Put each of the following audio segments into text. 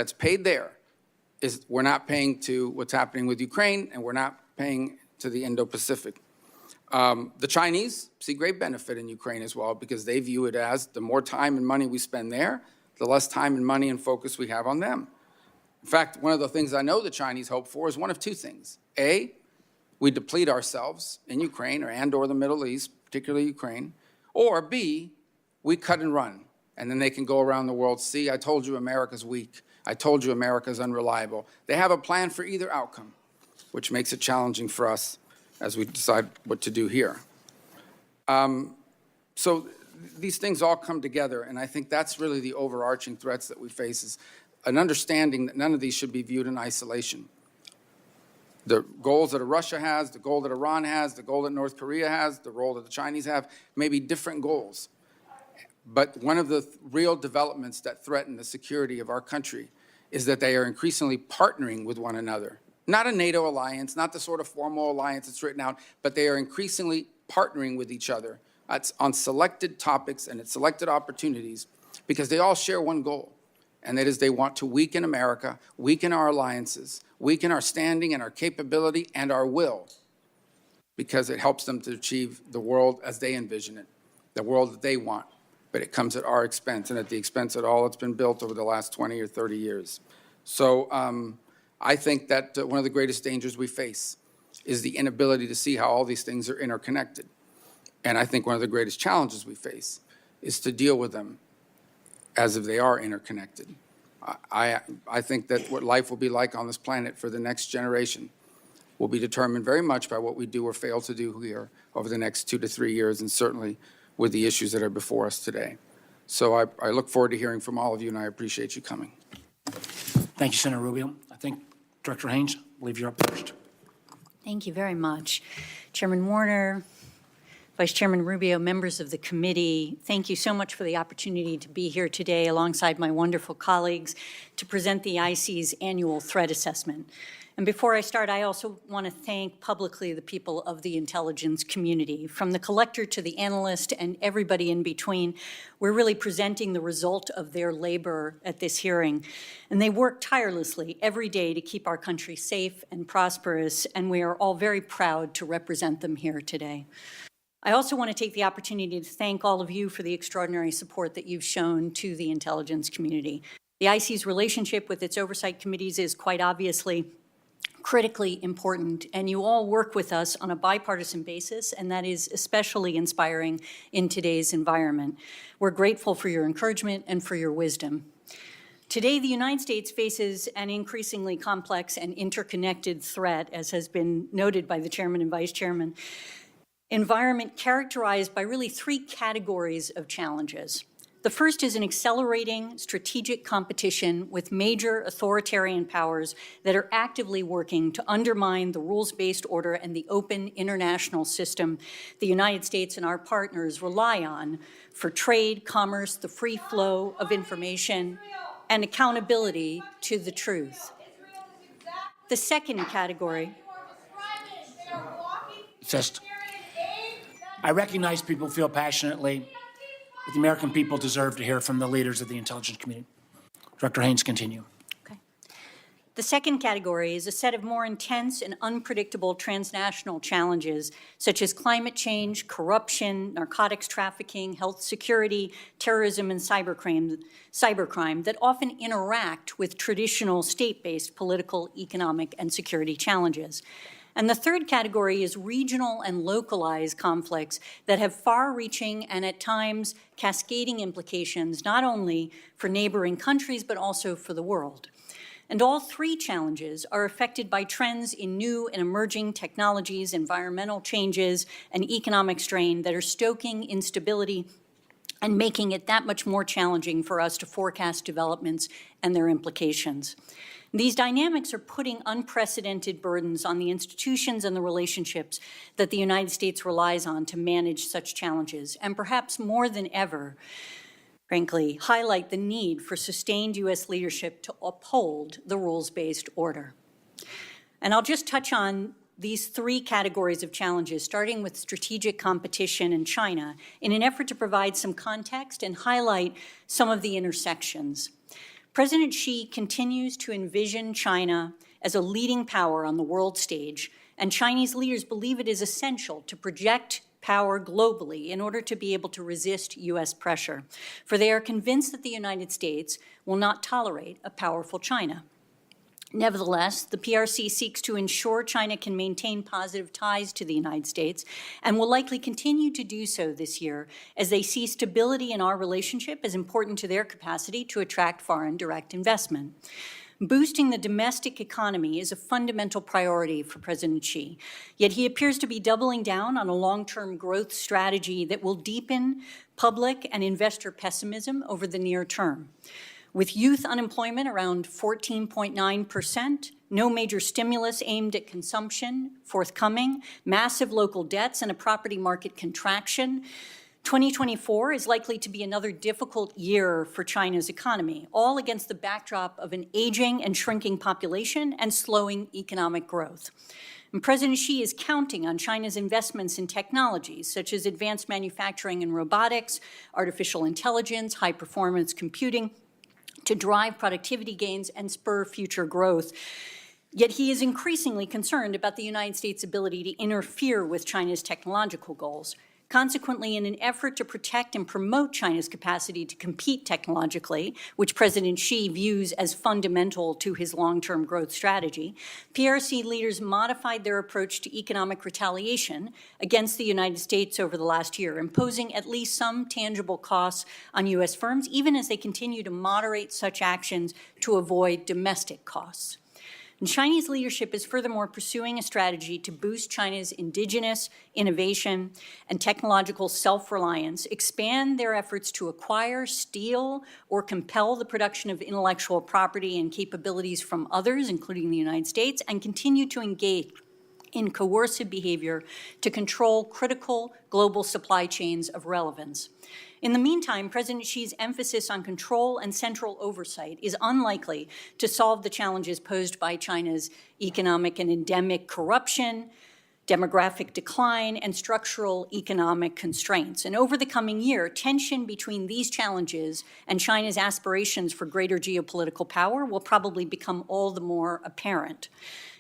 that's paid there is we're not paying to what's happening with Ukraine, and we're not paying to the Indo-Pacific. The Chinese see great benefit in Ukraine as well, because they view it as the more time and money we spend there, the less time and money and focus we have on them. In fact, one of the things I know the Chinese hope for is one of two things. A, we deplete ourselves in Ukraine or the Middle East, particularly Ukraine. Or B, we cut and run, and then they can go around the world, see, I told you America's weak. I told you America's unreliable. They have a plan for either outcome, which makes it challenging for us as we decide what to do here. So these things all come together, and I think that's really the overarching threats that we face, is an understanding that none of these should be viewed in isolation. The goals that Russia has, the goal that Iran has, the goal that North Korea has, the role that the Chinese have, may be different goals. But one of the real developments that threaten the security of our country is that they are increasingly partnering with one another. Not a NATO alliance, not the sort of formal alliance that's written out, but they are increasingly partnering with each other on selected topics and at selected opportunities, because they all share one goal, and that is they want to weaken America, weaken our alliances, weaken our standing and our capability and our will, because it helps them to achieve the world as they envision it, the world that they want. But it comes at our expense and at the expense of all that's been built over the last 20 or 30 years. So I think that one of the greatest dangers we face is the inability to see how all these things are interconnected. And I think one of the greatest challenges we face is to deal with them as if they are interconnected. I think that what life will be like on this planet for the next generation will be determined very much by what we do or fail to do here over the next 2 to 3 years, and certainly with the issues that are before us today. So I look forward to hearing from all of you, and I appreciate you coming. Thank you, Senator Rubio. I think, Director Haynes, I believe you're up first. Thank you very much. Chairman Warner, Vice Chairman Rubio, members of the committee, thank you so much for the opportunity to be here today alongside my wonderful colleagues to present the IC's annual threat assessment. And before I start, I also want to thank publicly the people of the intelligence community. From the collector to the analyst and everybody in between, we're really presenting the result of their labor at this hearing. And they work tirelessly every day to keep our country safe and prosperous, and we are all very proud to represent them here today. I also want to take the opportunity to thank all of you for the extraordinary support that you've shown to the intelligence community. The IC's relationship with its oversight committees is quite obviously critically important, and you all work with us on a bipartisan basis, and that is especially inspiring in today's environment. We're grateful for your encouragement and for your wisdom. Today, the United States faces an increasingly complex and interconnected threat, as has been noted by the chairman and vice chairman, environment characterized by really 3 categories of challenges. The first is an accelerating strategic competition with major authoritarian powers that are actively working to undermine the rules-based order and the open international system the United States and our partners rely on for trade, commerce, the free flow of information, and accountability to the truth. The second category. Just, I recognize people feel passionately. The American people deserve to hear from the leaders of the intelligence community. Director Haynes, continue. Okay. The second category is a set of more intense and unpredictable transnational challenges, such as climate change, corruption, narcotics trafficking, health security, terrorism, and cybercrime that often interact with traditional state-based political, economic, and security challenges. And the third category is regional and localized conflicts that have far-reaching and at times cascading implications not only for neighboring countries but also for the world. And all 3 challenges are affected by trends in new and emerging technologies, environmental changes, and economic strain that are stoking instability and making it that much more challenging for us to forecast developments and their implications. These dynamics are putting unprecedented burdens on the institutions and the relationships that the United States relies on to manage such challenges, and perhaps more than ever, frankly, highlight the need for sustained U.S. leadership to uphold the rules-based order. And I'll just touch on these 3 categories of challenges, starting with strategic competition in China, in an effort to provide some context and highlight some of the intersections. President Xi continues to envision China as a leading power on the world stage, and Chinese leaders believe it is essential to project power globally in order to be able to resist U.S. pressure, for they are convinced that the United States will not tolerate a powerful China. Nevertheless, the PRC seeks to ensure China can maintain positive ties to the United States and will likely continue to do so this year as they see stability in our relationship as important to their capacity to attract foreign direct investment. Boosting the domestic economy is a fundamental priority for President Xi, yet he appears to be doubling down on a long-term growth strategy that will deepen public and investor pessimism over the near term. With youth unemployment around 14.9%, no major stimulus aimed at consumption forthcoming, massive local debts, and a property market contraction, 2024 is likely to be another difficult year for China's economy, all against the backdrop of an aging and shrinking population and slowing economic growth. And President Xi is counting on China's investments in technologies such as advanced manufacturing and robotics, artificial intelligence, high-performance computing, to drive productivity gains and spur future growth. Yet he is increasingly concerned about the United States' ability to interfere with China's technological goals. Consequently, in an effort to protect and promote China's capacity to compete technologically, which President Xi views as fundamental to his long-term growth strategy, PRC leaders modified their approach to economic retaliation against the United States over the last year, imposing at least some tangible costs on U.S. firms, even as they continue to moderate such actions to avoid domestic costs. And Chinese leadership is furthermore pursuing a strategy to boost China's indigenous innovation and technological self-reliance, expand their efforts to acquire, steal, or compel the production of intellectual property and capabilities from others, including the United States, and continue to engage in coercive behavior to control critical global supply chains of relevance. In the meantime, President Xi's emphasis on control and central oversight is unlikely to solve the challenges posed by China's economic and endemic corruption, demographic decline, and structural economic constraints. And over the coming year, tension between these challenges and China's aspirations for greater geopolitical power will probably become all the more apparent.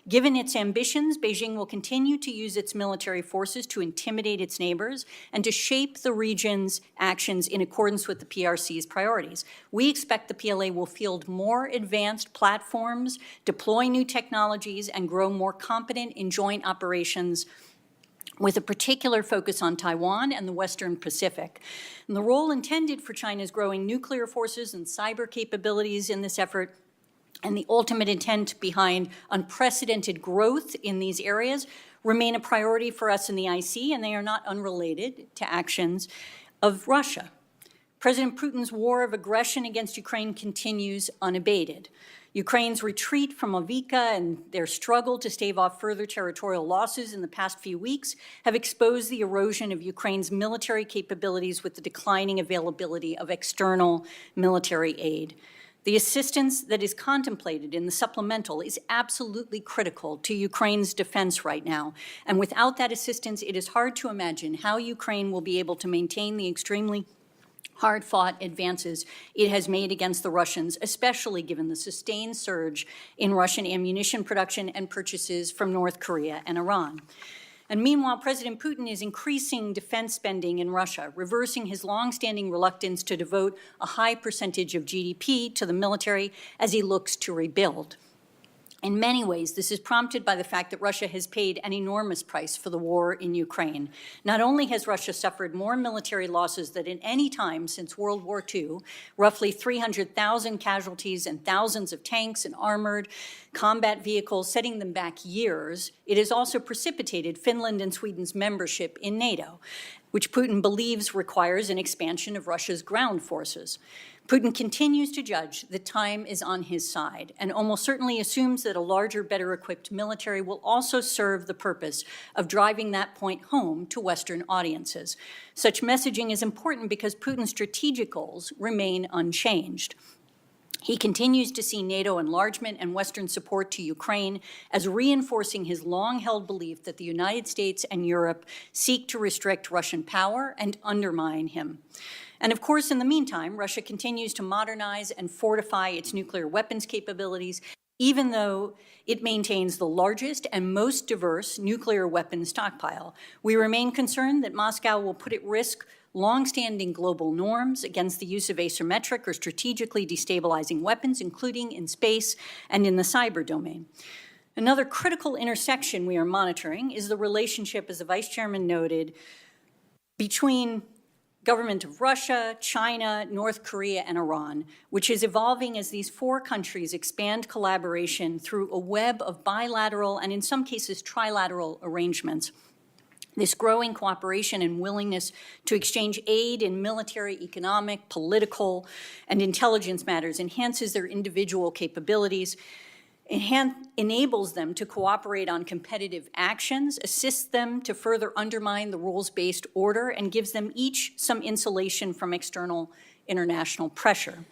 Given its ambitions, Beijing will continue to use its military forces to intimidate its neighbors and to shape the region's actions in accordance with the PRC's priorities. We expect the PLA will field more advanced platforms, deploy new technologies, and grow more competent in joint operations with a particular focus on Taiwan and the Western Pacific. And the role intended for China's growing nuclear forces and cyber capabilities in this effort and the ultimate intent behind unprecedented growth in these areas remain a priority for us in the IC, and they are not unrelated to actions of Russia. President Putin's war of aggression against Ukraine continues unabated. Ukraine's retreat from Avdiivka and their struggle to stave off further territorial losses in the past few weeks have exposed the erosion of Ukraine's military capabilities with the declining availability of external military aid. The assistance that is contemplated in the supplemental is absolutely critical to Ukraine's defense right now. And without that assistance, it is hard to imagine how Ukraine will be able to maintain the extremely hard-fought advances it has made against the Russians, especially given the sustained surge in Russian ammunition production and purchases from North Korea and Iran. And meanwhile, President Putin is increasing defense spending in Russia, reversing his longstanding reluctance to devote a high percentage of GDP to the military as he looks to rebuild. In many ways, this is prompted by the fact that Russia has paid an enormous price for the war in Ukraine. Not only has Russia suffered more military losses than at any time since World War II, roughly 300,000 casualties and thousands of tanks and armored combat vehicles, setting them back years, it has also precipitated Finland and Sweden's membership in NATO, which Putin believes requires an expansion of Russia's ground forces. Putin continues to judge that time is on his side and almost certainly assumes that a larger, better-equipped military will also serve the purpose of driving that point home to Western audiences. Such messaging is important because Putin's strategic goals remain unchanged. He continues to see NATO enlargement and Western support to Ukraine as reinforcing his long-held belief that the United States and Europe seek to restrict Russian power and undermine him. And of course, in the meantime, Russia continues to modernize and fortify its nuclear weapons capabilities, even though it maintains the largest and most diverse nuclear weapons stockpile. We remain concerned that Moscow will put at risk longstanding global norms against the use of asymmetric or strategically destabilizing weapons, including in space and in the cyber domain. Another critical intersection we are monitoring is the relationship, as the Vice Chairman noted, between government of Russia, China, North Korea, and Iran, which is evolving as these four countries expand collaboration through a web of bilateral and in some cases trilateral arrangements. This growing cooperation and willingness to exchange aid in military, economic, political, and intelligence matters enhances their individual capabilities, enables them to cooperate on competitive actions, assists them to further undermine the rules-based order, and gives them each some insulation from external international pressure.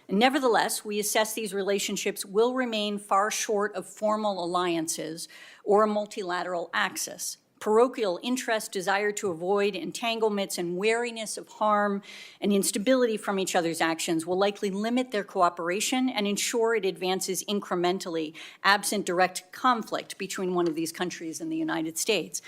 And nevertheless, we assess these relationships will remain far short of formal alliances or a multilateral axis. Parochial interest, desire to avoid entanglements, and wariness of harm and instability from each other's actions will likely limit their cooperation and ensure it advances incrementally, absent direct conflict between one of these countries and the United States.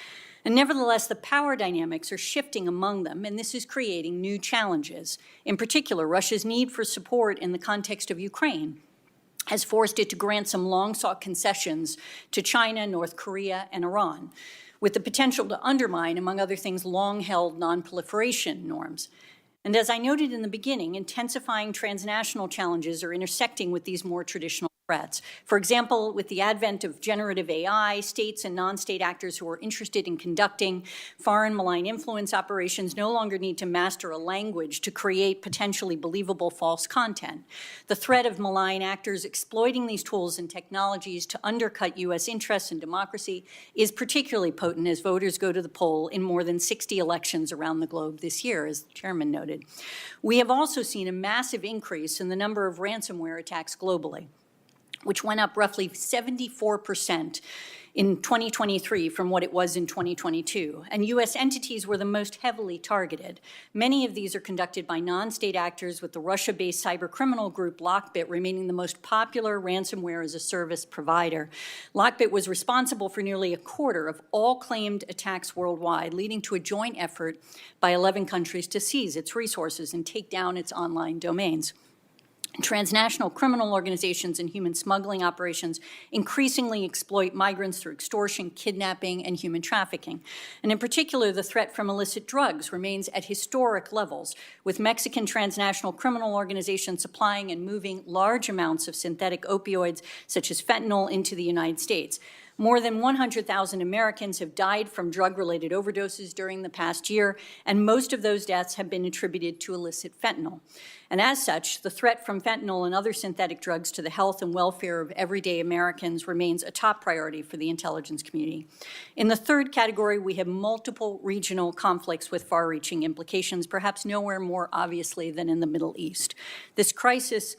And nevertheless, the power dynamics are shifting among them, and this is creating new challenges. In particular, Russia's need for support in the context of Ukraine has forced it to grant some long-sought concessions to China, North Korea, and Iran, with the potential to undermine, among other things, long-held non-proliferation norms. And as I noted in the beginning, intensifying transnational challenges are intersecting with these more traditional threats. For example, with the advent of generative AI, states and non-state actors who are interested in conducting foreign malign influence operations no longer need to master a language to create potentially believable false content. The threat of malign actors exploiting these tools and technologies to undercut U.S. interests and democracy is particularly potent as voters go to the poll in more than 60 elections around the globe this year, as the chairman noted. We have also seen a massive increase in the number of ransomware attacks globally, which went up roughly 74% in 2023 from what it was in 2022. And U.S. entities were the most heavily targeted. Many of these are conducted by non-state actors, with the Russia-based cybercriminal group Lockbit remaining the most popular ransomware as a service provider. Lockbit was responsible for nearly a quarter of all claimed attacks worldwide, leading to a joint effort by 11 countries to seize its resources and take down its online domains. Transnational criminal organizations and human smuggling operations increasingly exploit migrants through extortion, kidnapping, and human trafficking. And in particular, the threat from illicit drugs remains at historic levels, with Mexican transnational criminal organizations supplying and moving large amounts of synthetic opioids, such as fentanyl, into the United States. More than 100,000 Americans have died from drug-related overdoses during the past year, and most of those deaths have been attributed to illicit fentanyl. And as such, the threat from fentanyl and other synthetic drugs to the health and welfare of everyday Americans remains a top priority for the intelligence community. In the third category, we have multiple regional conflicts with far-reaching implications, perhaps nowhere more obviously than in the Middle East. This crisis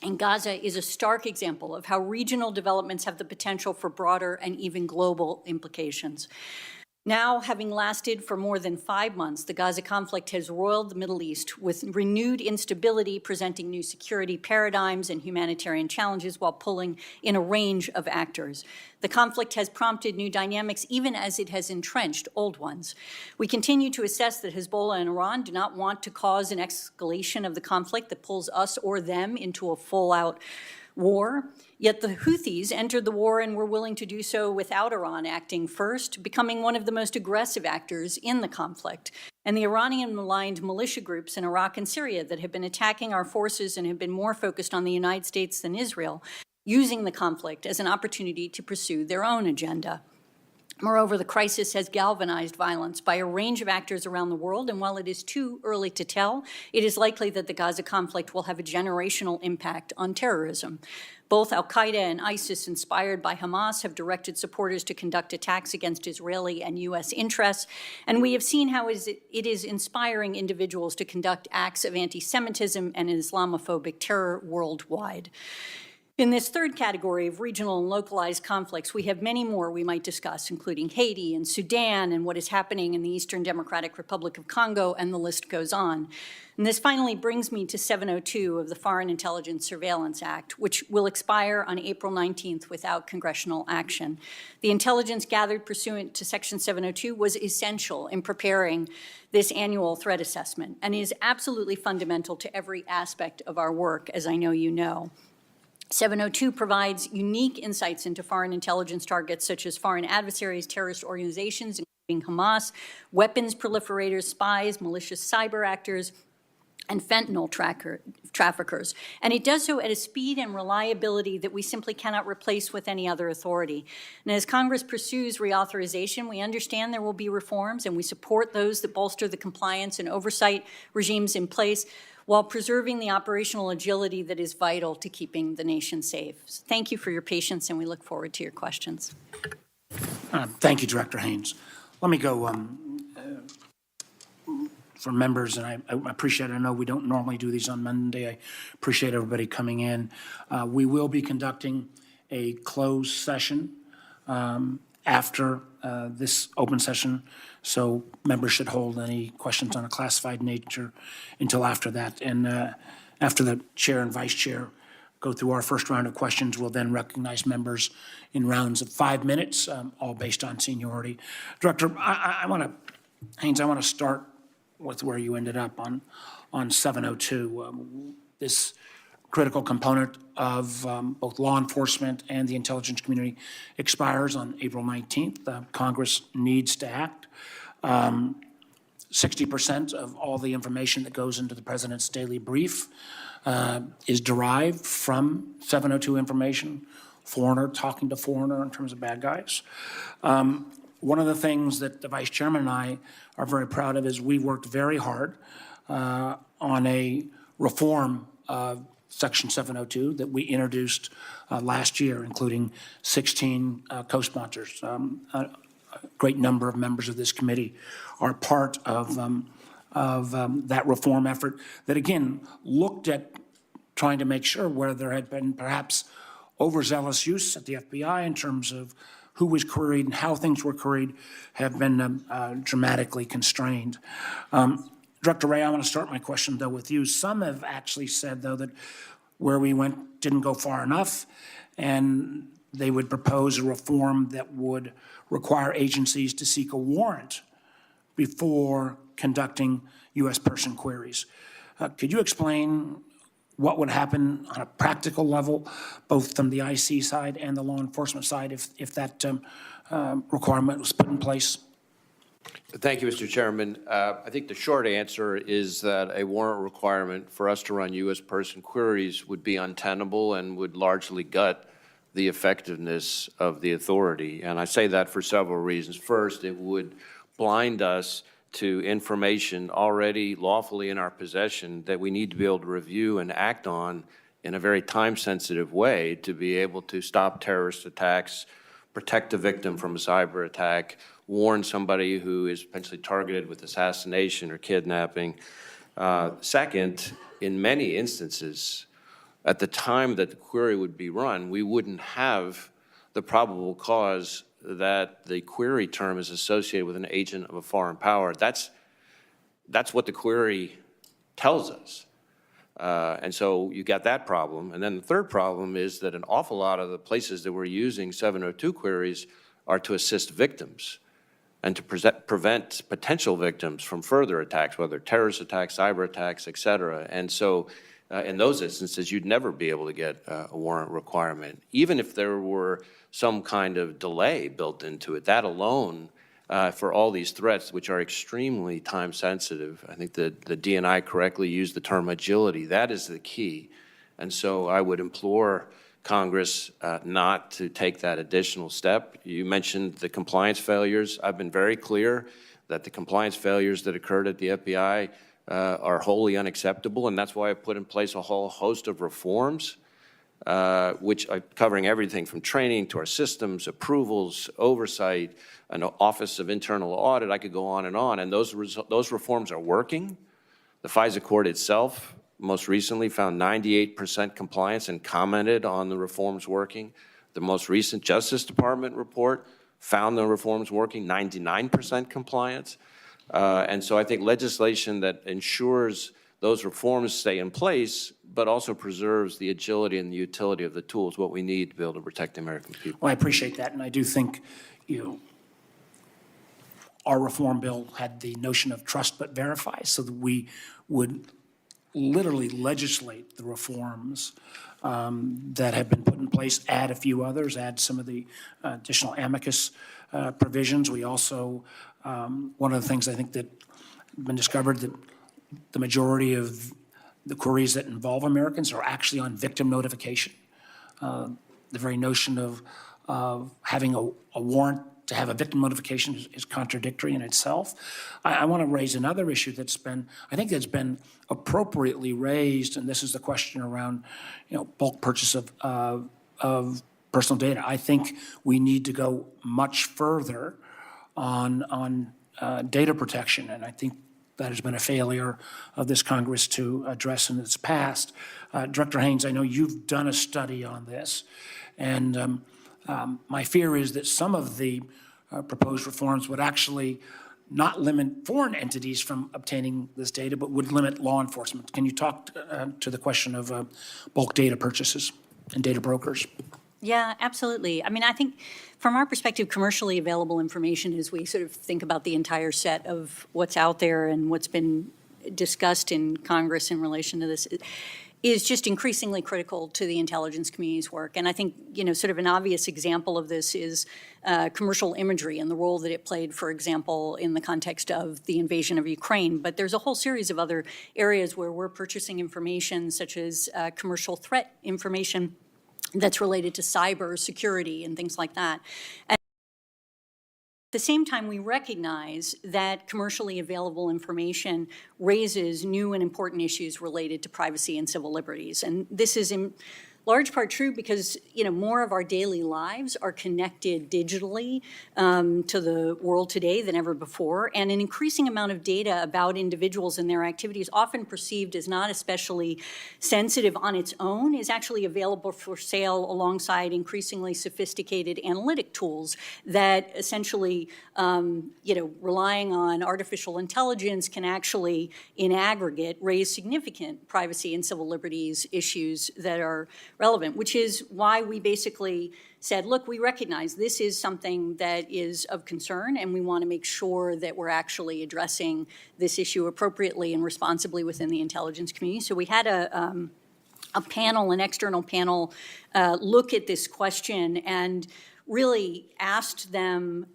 in Gaza is a stark example of how regional developments have the potential for broader and even global implications. Now, having lasted for more than 5 months, the Gaza conflict has roiled the Middle East with renewed instability, presenting new security paradigms and humanitarian challenges while pulling in a range of actors. The conflict has prompted new dynamics even as it has entrenched old ones. We continue to assess that Hezbollah and Iran do not want to cause an escalation of the conflict that pulls us or them into a full-out war. Yet the Houthis entered the war and were willing to do so without Iran acting first, becoming one of the most aggressive actors in the conflict. And the Iranian-aligned militia groups in Iraq and Syria that have been attacking our forces and have been more focused on the United States than Israel, using the conflict as an opportunity to pursue their own agenda. Moreover, the crisis has galvanized violence by a range of actors around the world, and while it is too early to tell, it is likely that the Gaza conflict will have a generational impact on terrorism. Both al-Qaeda and ISIS, inspired by Hamas, have directed supporters to conduct attacks against Israeli and U.S. interests, and we have seen how it is inspiring individuals to conduct acts of anti-Semitism and Islamophobic terror worldwide. In this third category of regional and localized conflicts, we have many more we might discuss, including Haiti and Sudan and what is happening in the Eastern Democratic Republic of Congo, and the list goes on. And this finally brings me to 702 of the Foreign Intelligence Surveillance Act, which will expire on April 19th without congressional action. The intelligence gathered pursuant to Section 702 was essential in preparing this annual threat assessment and is absolutely fundamental to every aspect of our work, as I know you know. 702 provides unique insights into foreign intelligence targets such as foreign adversaries, terrorist organizations, including Hamas, weapons proliferators, spies, malicious cyber actors, and fentanyl traffickers. And it does so at a speed and reliability that we simply cannot replace with any other authority. And as Congress pursues reauthorization, we understand there will be reforms, and we support those that bolster the compliance and oversight regimes in place, while preserving the operational agility that is vital to keeping the nation safe. So thank you for your patience, and we look forward to your questions. Thank you, Director Haynes. Let me go for members, and I appreciate it. I know we don't normally do these on Monday. I appreciate everybody coming in. We will be conducting a closed session after this open session, so members should hold any questions on a classified nature until after that. And after the chair and vice chair go through our first round of questions, we'll then recognize members in rounds of 5 minutes, all based on seniority. Director, Haynes, I want to start with where you ended up on 702. This critical component of both law enforcement and the intelligence community expires on April 19th. Congress needs to act. 60% of all the information that goes into the president's daily brief is derived from 702 information, foreigner talking to foreigner in terms of bad guys. One of the things that the vice chairman and I are very proud of is we worked very hard on a reform of Section 702 that we introduced last year, including 16 co-sponsors. A great number of members of this committee are part of that reform effort that, again, looked at trying to make sure where there had been perhaps overzealous use at the FBI in terms of who was queried and how things were queried have been dramatically constrained. Director Wray, I want to start my question, though, with you. Some have actually said, though, that where we went didn't go far enough, and they would propose a reform that would require agencies to seek a warrant before conducting U.S. person queries. Could you explain what would happen on a practical level, both from the IC side and the law enforcement side, if that requirement was put in place? Thank you, Mr. Chairman. I think the short answer is that a warrant requirement for us to run U.S. person queries would be untenable and would largely gut the effectiveness of the authority. And I say that for several reasons. First, it would blind us to information already lawfully in our possession that we need to be able to review and act on in a very time-sensitive way to be able to stop terrorist attacks, protect the victim from a cyber attack, warn somebody who is potentially targeted with assassination or kidnapping. Second, in many instances, at the time that the query would be run, we wouldn't have the probable cause that the query term is associated with an agent of a foreign power. That's what the query tells us. And so you got that problem. And then the third problem is that an awful lot of the places that we're using 702 queries are to assist victims and to prevent potential victims from further attacks, whether terrorist attacks, cyber attacks, et cetera. And so in those instances, you'd never be able to get a warrant requirement. Even if there were some kind of delay built into it, that alone, for all these threats, which are extremely time sensitive, I think the DNI correctly used the term agility. That is the key. And so I would implore Congress not to take that additional step. You mentioned the compliance failures. I've been very clear that the compliance failures that occurred at the FBI are wholly unacceptable, and that's why I put in place a whole host of reforms, which are covering everything from training to our systems, approvals, oversight, an Office of Internal Audit. I could go on, and those reforms are working. The FISA court itself most recently found 98% compliance and commented on the reforms working. The most recent Justice Department report found the reforms working, 99% compliance. And so I think legislation that ensures those reforms stay in place, but also preserves the agility and the utility of the tools, what we need to be able to protect the American people. Well, I appreciate that, and I do think, our reform bill had the notion of trust but verify, so that we would literally legislate the reforms that have been put in place, add a few others, add some of the additional amicus provisions. We also, one of the things I think that have been discovered, that the majority of the queries that involve Americans are actually on victim notification. The very notion of having a warrant to have a victim notification is contradictory in itself. I want to raise another issue that's been appropriately raised, and this is the question around, bulk purchase of personal data. I think we need to go much further on data protection, and I think that has been a failure of this Congress to address in its past. Director Haynes, I know you've done a study on this, and my fear is that some of the proposed reforms would actually not limit foreign entities from obtaining this data, but would limit law enforcement. Can you talk to the question of bulk data purchases and data brokers? Yeah, absolutely. I mean, I think from our perspective, commercially available information, as we sort of think about the entire set of what's out there and what's been discussed in Congress in relation to this, is just increasingly critical to the intelligence community's work. And I think, sort of an obvious example of this is commercial imagery and the role that it played, for example, in the context of the invasion of Ukraine. But there's a whole series of other areas where we're purchasing information, such as commercial threat information that's related to cyber security and things like that. At the same time, we recognize that commercially available information raises new and important issues related to privacy and civil liberties. And this is in large part true because, more of our daily lives are connected digitally to the world today than ever before. And an increasing amount of data about individuals and their activities, often perceived as not especially sensitive on its own, is actually available for sale alongside increasingly sophisticated analytic tools that essentially, relying on artificial intelligence can actually, in aggregate, raise significant privacy and civil liberties issues that are relevant, which is why we basically said, look, we recognize this is something that is of concern, and we want to make sure that we're actually addressing this issue appropriately and responsibly within the intelligence community. So we had a panel, an external panel, look at this question and really asked them,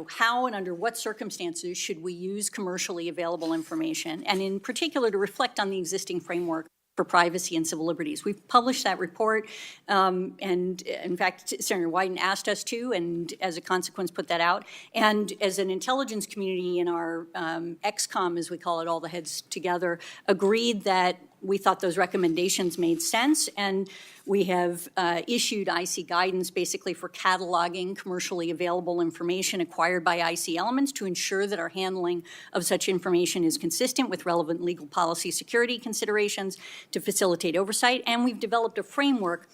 how and under what circumstances should we use commercially available information, and in particular to reflect on the existing framework for privacy and civil liberties. We've published that report, and in fact, Senator Wyden asked us to, and as a consequence, put that out. And as an intelligence community in our XCOM, as we call it, all the heads together, agreed that we thought those recommendations made sense, and we have issued IC guidance basically for cataloging commercially available information acquired by IC elements to ensure that our handling of such information is consistent with relevant legal policy security considerations to facilitate oversight. And we've developed a framework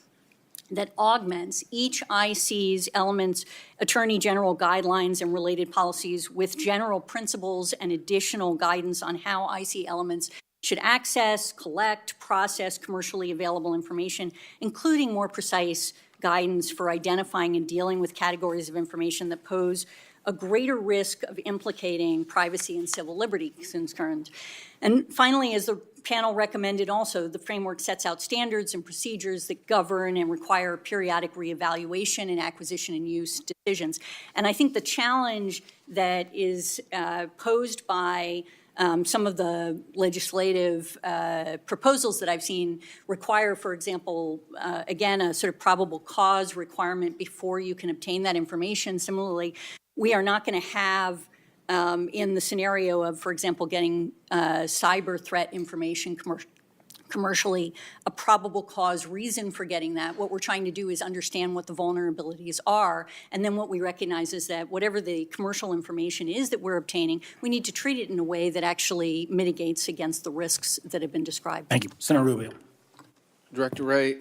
that augments each IC's elements, Attorney General guidelines and related policies with general principles and additional guidance on how IC elements should access, collect, process commercially available information, including more precise guidance for identifying and dealing with categories of information that pose a greater risk of implicating privacy and civil liberty concerns. And finally, as the panel recommended also, the framework sets out standards and procedures that govern and require periodic reevaluation and acquisition and use decisions. And I think the challenge that is posed by some of the legislative proposals that I've seen require, for example, again, a sort of probable cause requirement before you can obtain that information. Similarly, we are not going to have, in the scenario of, for example, getting cyber threat information, commercially, a probable cause reason for getting that. What we're trying to do is understand what the vulnerabilities are, and then what we recognize is that whatever the commercial information is that we're obtaining, we need to treat it in a way that actually mitigates against the risks that have been described. Thank you. Senator Rubio. Director Wray,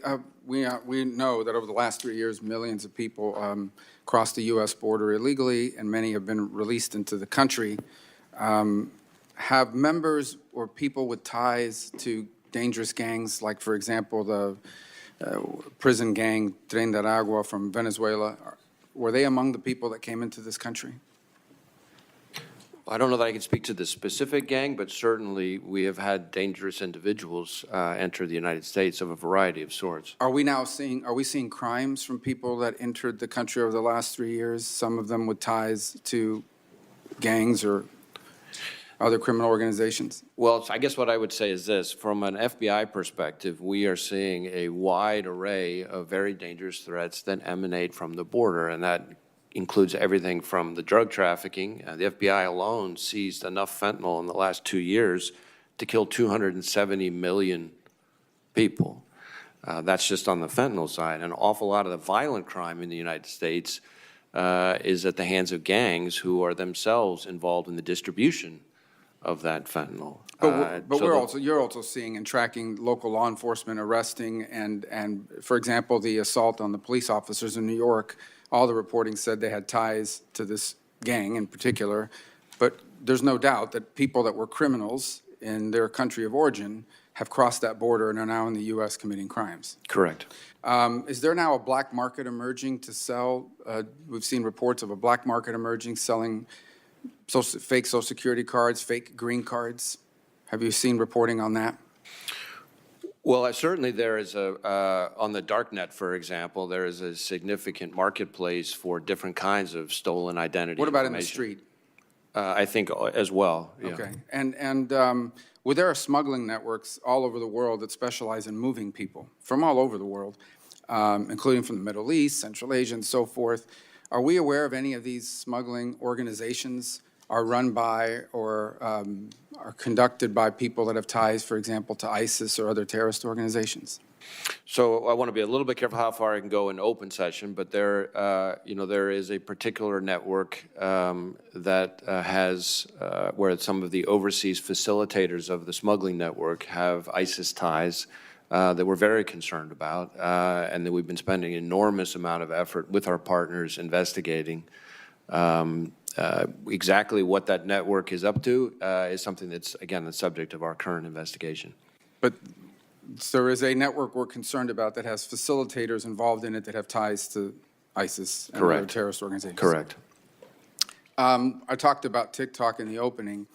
we know that over the last 3 years, millions of people crossed the U.S. border illegally, and many have been released into the country. Have members or people with ties to dangerous gangs, like, for example, the prison gang Tren de Aragua from Venezuela, were they among the people that came into this country? I don't know that I can speak to the specific gang, but certainly we have had dangerous individuals enter the United States of a variety of sorts. Are we seeing crimes from people that entered the country over the last 3 years, some of them with ties to gangs or other criminal organizations? Well, I guess what I would say is this. From an FBI perspective, we are seeing a wide array of very dangerous threats that emanate from the border, and that includes everything from the drug trafficking. The FBI alone seized enough fentanyl in the last 2 years to kill 270 million people. That's just on the fentanyl side. An awful lot of the violent crime in the United States is at the hands of gangs who are themselves involved in the distribution of that fentanyl. You're also seeing and tracking local law enforcement arresting and, for example, the assault on the police officers in New York. All the reporting said they had ties to this gang in particular, but there's no doubt that people that were criminals in their country of origin have crossed that border and are now in the U.S. committing crimes. Correct. Is there now a black market emerging to sell? We've seen reports of a black market emerging selling fake Social Security cards, fake green cards. Have you seen reporting on that? Well, certainly there is on the dark net, for example, there is a significant marketplace for different kinds of stolen identity What about in the information. street? I think as well. Yeah. Okay. And well, there are smuggling networks all over the world that specialize in moving people from all over the world, including from the Middle East, Central Asia, and so forth. Are we aware of any of these smuggling organizations are run by or are conducted by people that have ties, for example, to ISIS or other terrorist organizations? So I want to be a little bit careful how far I can go in open session, but there is a particular network that has where some of the overseas facilitators of the smuggling network have ISIS ties that we're very concerned about, and that we've been spending an enormous amount of effort with our partners investigating. Exactly what that network is up to is something that's, again, the subject of our current investigation. But there is a network we're concerned about that has facilitators involved in it that have ties to ISIS and other terrorist organizations. Correct. I talked about TikTok in the opening.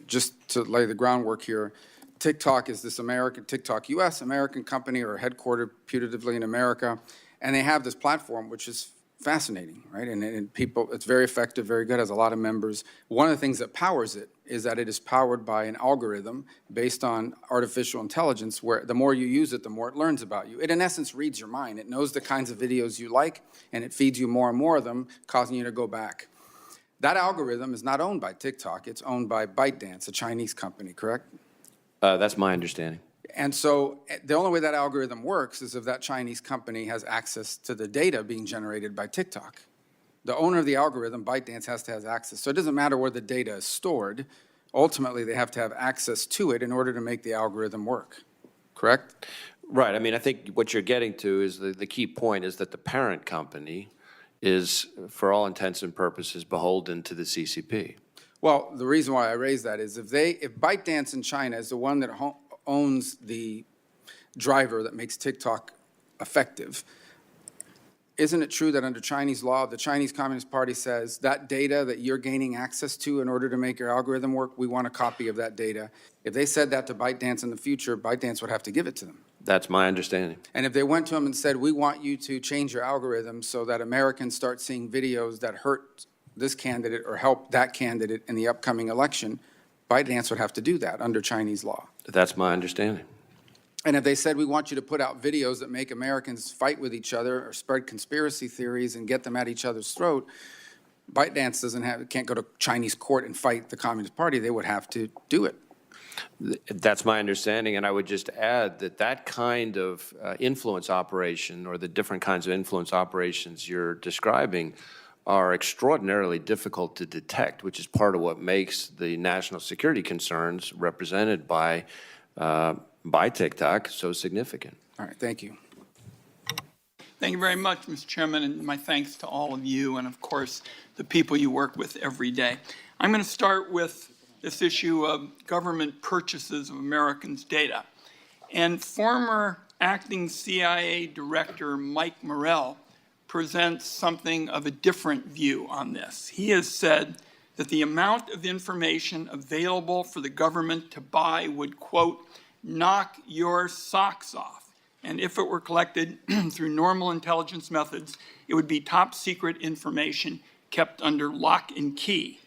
Just to lay the groundwork here, TikTok is this TikTok US, American company, or headquartered putatively in America, and they have this platform which is fascinating, right? And people, it's very effective, very good, has a lot of members. One of the things that powers it is that it is powered by an algorithm based on artificial intelligence, where the more you use it, the more it learns about you. It, in essence, reads your mind. It knows the kinds of videos you like, and it feeds you more and more of them, causing you to go back. That algorithm is not owned by TikTok. It's owned by ByteDance, a Chinese company, correct? That's my understanding. And so the only way that algorithm works is if that Chinese company has access to the data being generated by TikTok. The owner of the algorithm, ByteDance, has to have access. So it doesn't matter where the data is stored. Ultimately, they have to have access to it in order to make the algorithm work, correct? Right. I mean, I think what you're getting to is the key point is that the parent company is, for all intents and purposes, beholden to the CCP. Well, the reason why I raise that is if ByteDance in China is the one that owns the driver that makes TikTok effective, isn't it true that under Chinese law, the Chinese Communist Party says that data that you're gaining access to in order to make your algorithm work, we want a copy of that data? If they said that to ByteDance in the future, ByteDance would have to give it to them. That's my understanding. And if they went to them and said, we want you to change your algorithm so that Americans start seeing videos that hurt this candidate or help that candidate in the upcoming election, ByteDance would have to do that under Chinese law. That's my understanding. And if they said, we want you to put out videos that make Americans fight with each other or spread conspiracy theories and get them at each other's throat, ByteDance can't go to Chinese court and fight the Communist Party. They would have to do it. That's my understanding, and I would just add that that kind of influence operation, or the different kinds of influence operations you're describing, are extraordinarily difficult to detect, which is part of what makes the national security concerns represented by TikTok so significant. All right, thank you. Thank you very much, Mr. Chairman, and my thanks to all of you and, of course, the people you work with every day. I'm going to start with this issue of government purchases of Americans' data. And former acting CIA Director Mike Morrell presents something of a different view on this. He has said that the amount of information available for the government to buy would, quote, knock your socks off. And if it were collected through normal intelligence methods, it would be top secret information kept under lock and key.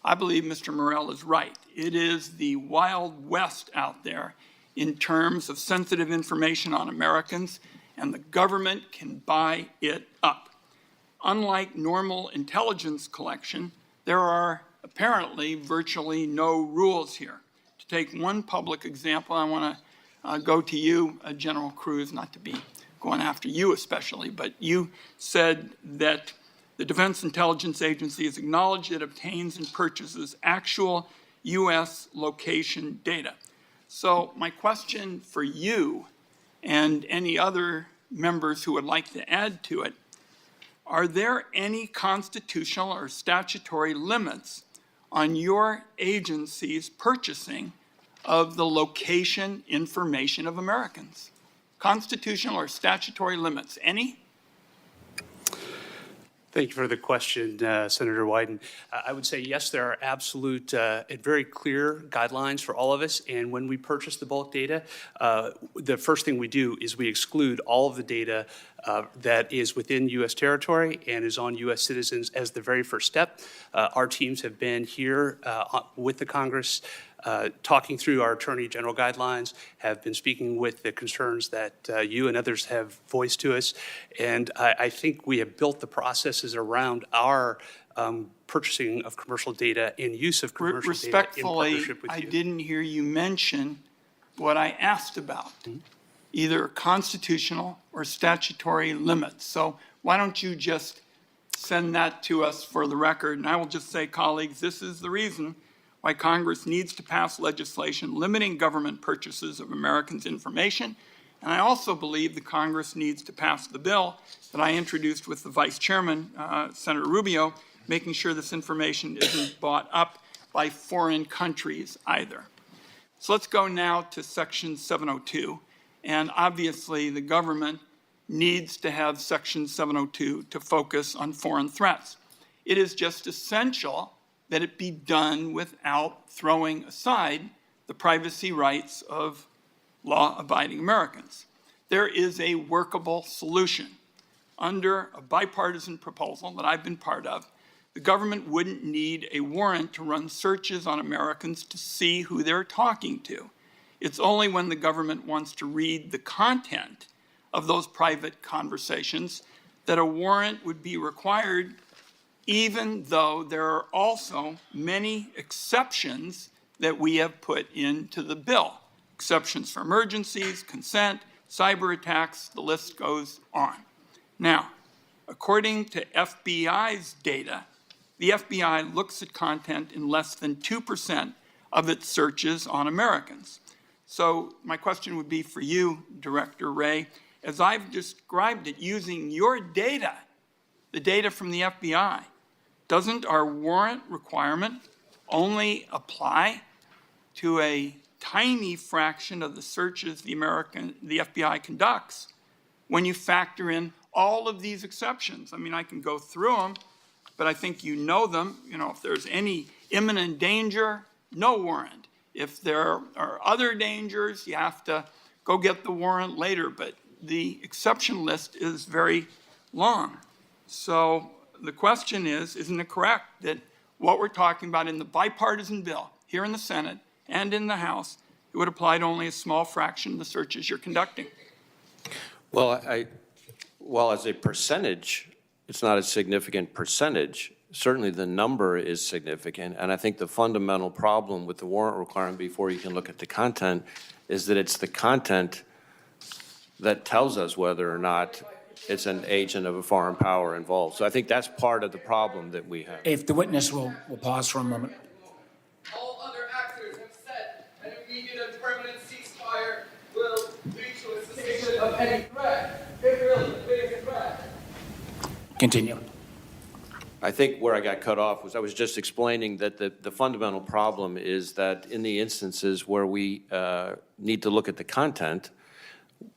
I believe Mr. Morrell is right. It is the Wild West out there in terms of sensitive information on Americans, and the government can buy it up. Unlike normal intelligence collection, there are apparently virtually no rules here. To take one public example, I want to go to you, General Cruz, not to be going after you especially, but you said that the Defense Intelligence Agency has acknowledged it obtains and purchases actual U.S. location data. So my question for you and any other members who would like to add to it, are there any constitutional or statutory limits on your agency's purchasing of the location information of Americans? Constitutional or statutory limits, any? Thank you for the question, Senator Wyden. I would say yes, there are absolute and very clear guidelines for all of us. And when we purchase the bulk data, the first thing we do is we exclude all of the data that is within U.S. territory and is on U.S. citizens as the very first step. Our teams have been here with the Congress talking through our Attorney General guidelines, have been speaking with the concerns that you and others have voiced to us. And I think we have built the processes around our purchasing of commercial data and use of commercial data in Respectfully, partnership with you. I didn't hear you mention what I asked about, either constitutional or statutory limits. So why don't you just send that to us for the record? And I will just say, colleagues, this is the reason why Congress needs to pass legislation limiting government purchases of Americans' information. And I also believe the Congress needs to pass the bill that I introduced with the Vice Chairman, Senator Rubio, making sure this information isn't bought up by foreign countries either. So let's go now to Section 702. And obviously, the government needs to have Section 702 to focus on foreign threats. It is just essential that it be done without throwing aside the privacy rights of law-abiding Americans. There is a workable solution. Under a bipartisan proposal that I've been part of, the government wouldn't need a warrant to run searches on Americans to see who they're talking to. It's only when the government wants to read the content of those private conversations that a warrant would be required, even though there are also many exceptions that we have put into the bill. Exceptions for emergencies, consent, cyber attacks, the list goes on. Now, according to FBI's data, the FBI looks at content in less than 2% of its searches on Americans. So my question would be for you, Director Wray, as I've described it, using your data, the data from the FBI, doesn't our warrant requirement only apply to a tiny fraction of the searches the FBI conducts when you factor in all of these exceptions? I mean, I can go through them, but I think you know them. You know, if there's any imminent danger, no warrant. If there are other dangers, you have to go get the warrant later, but the exception list is very long. So the question is, isn't it correct that what we're talking about in the bipartisan bill here in the Senate and in the House, it would apply to only a small fraction of the searches you're conducting? Well, while as a percentage, it's not a significant percentage, certainly the number is significant, and I think the fundamental problem with the warrant requirement before you can look at the content is that it's the content that tells us whether or not it's an agent of a foreign power involved. So I think that's part of the problem that we have. If the witness will pause for a moment. All other actors have said an immediate and permanent ceasefire will lead to a cessation of any threat. Israel is the biggest threat. Continue. I think where I got cut off was I was just explaining that the fundamental problem is that in the instances where we need to look at the content,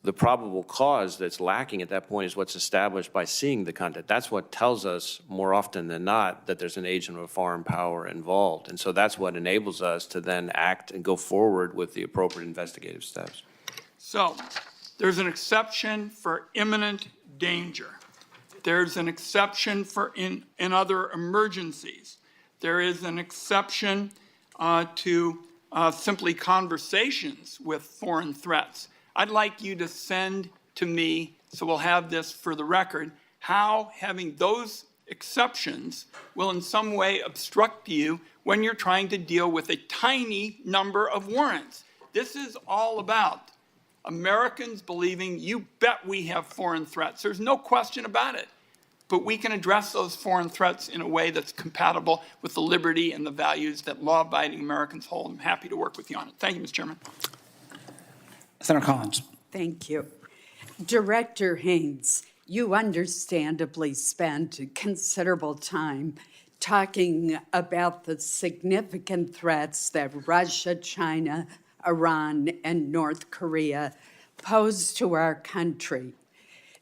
the probable cause that's lacking at that point is what's established by seeing the content. That's what tells us more often than not that there's an agent of a foreign power involved. And so that's what enables us to then act and go forward with the appropriate investigative steps. So there's an exception for imminent danger. There's an exception for in other emergencies. There is an exception to simply conversations with foreign threats. I'd like you to send to me, so we'll have this for the record, how having those exceptions will in some way obstruct you when you're trying to deal with a tiny number of warrants. This is all about Americans believing, you bet we have foreign threats. There's no question about it. But we can address those foreign threats in a way that's compatible with the liberty and the values that law-abiding Americans hold. I'm happy to work with you on it. Thank you, Mr. Chairman. Senator Collins. Thank you. Director Haynes, you understandably spent considerable time talking about the significant threats that Russia, China, Iran, and North Korea pose to our country.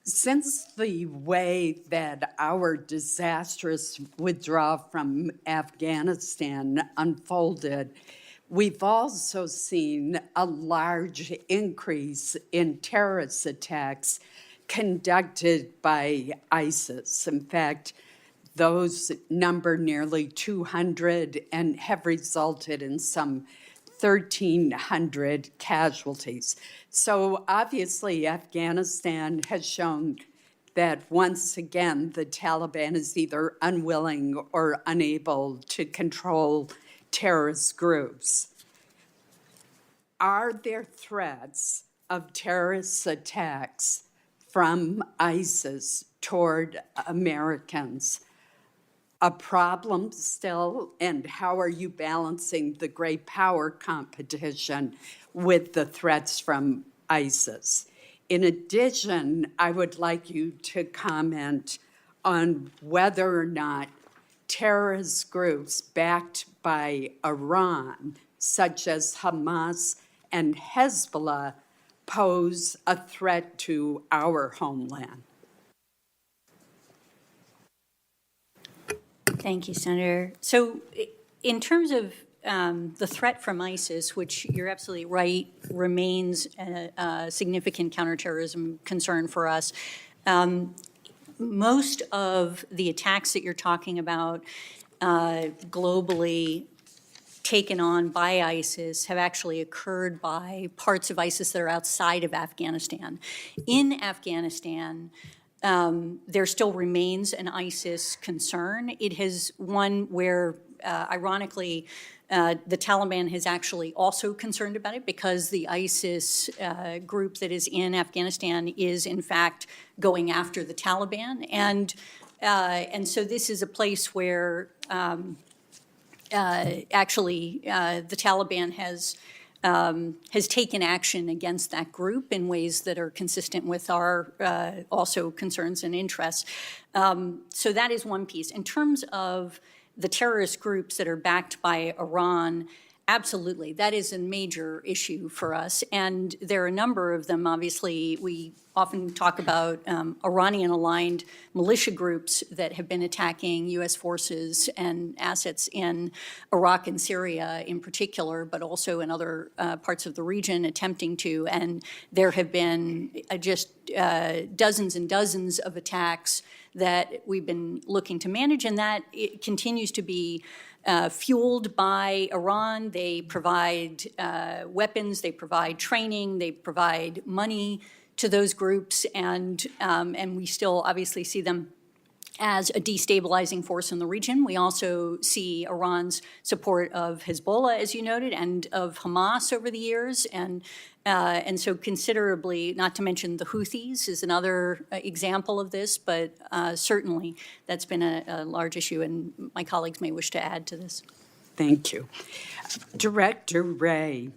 Since the way that our disastrous withdrawal from Afghanistan unfolded, we've also seen a large increase in terrorist attacks conducted by ISIS. In fact, those number nearly 200 and have resulted in some 1,300 casualties. So obviously, Afghanistan has shown that once again, the Taliban is either unwilling or unable to control terrorist groups. Are there threats of terrorist attacks from ISIS toward Americans a problem still? And how are you balancing the great power competition with the threats from ISIS? In addition, I would like you to comment on whether or not terrorist groups backed by Iran, such as Hamas and Hezbollah, pose a threat to our homeland. Thank you, Senator. So in terms of the threat from ISIS, which you're absolutely right, remains a significant counterterrorism concern for us. Most of the attacks that you're talking about globally taken on by ISIS have actually occurred by parts of ISIS that are outside of Afghanistan. In Afghanistan, there still remains an ISIS concern. It has one where, ironically, the Taliban has actually also concerned about it because the ISIS group that is in Afghanistan is, in fact, going after the Taliban. And so this is a place where actually the Taliban has taken action against that group in ways that are consistent with our also concerns and interests. So that is one piece. In terms of the terrorist groups that are backed by Iran, absolutely, that is a major issue for us. And there are a number of them. Obviously, we often talk about Iranian-aligned militia groups that have been attacking U.S. forces and assets in Iraq and Syria in particular, but also in other parts of the region attempting to. And there have been just dozens and dozens of attacks that we've been looking to manage, and that it continues to be fueled by Iran. They provide weapons, they provide training, they provide money to those groups, and we still obviously see them as a destabilizing force in the region. We also see Iran's support of Hezbollah, as you noted, and of Hamas over the years, and so considerably, not to mention the Houthis is another example of this, but certainly that's been a large issue, and my colleagues may wish to add to this. Thank you. Director Wray,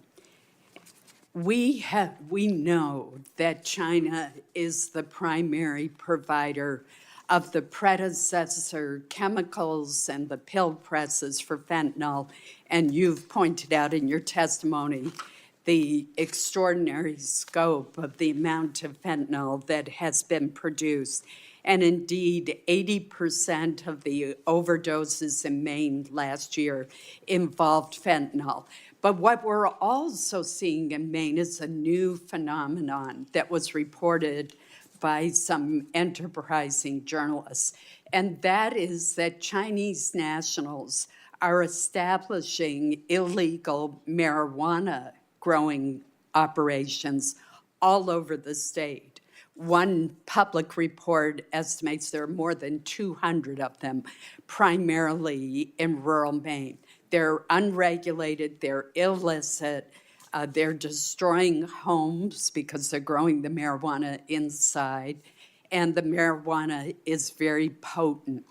we know that China is the primary provider of the predecessor chemicals and the pill presses for fentanyl, and you've pointed out in your testimony the extraordinary scope of the amount of fentanyl that has been produced. And indeed, 80% of the overdoses in Maine last year involved fentanyl. But what we're also seeing in Maine is a new phenomenon that was reported by some enterprising journalists, and that is that Chinese nationals are establishing illegal marijuana growing operations all over the state. One public report estimates there are more than 200 of them, primarily in rural Maine. They're unregulated, they're illicit, they're destroying homes because they're growing the marijuana inside, and the marijuana is very potent.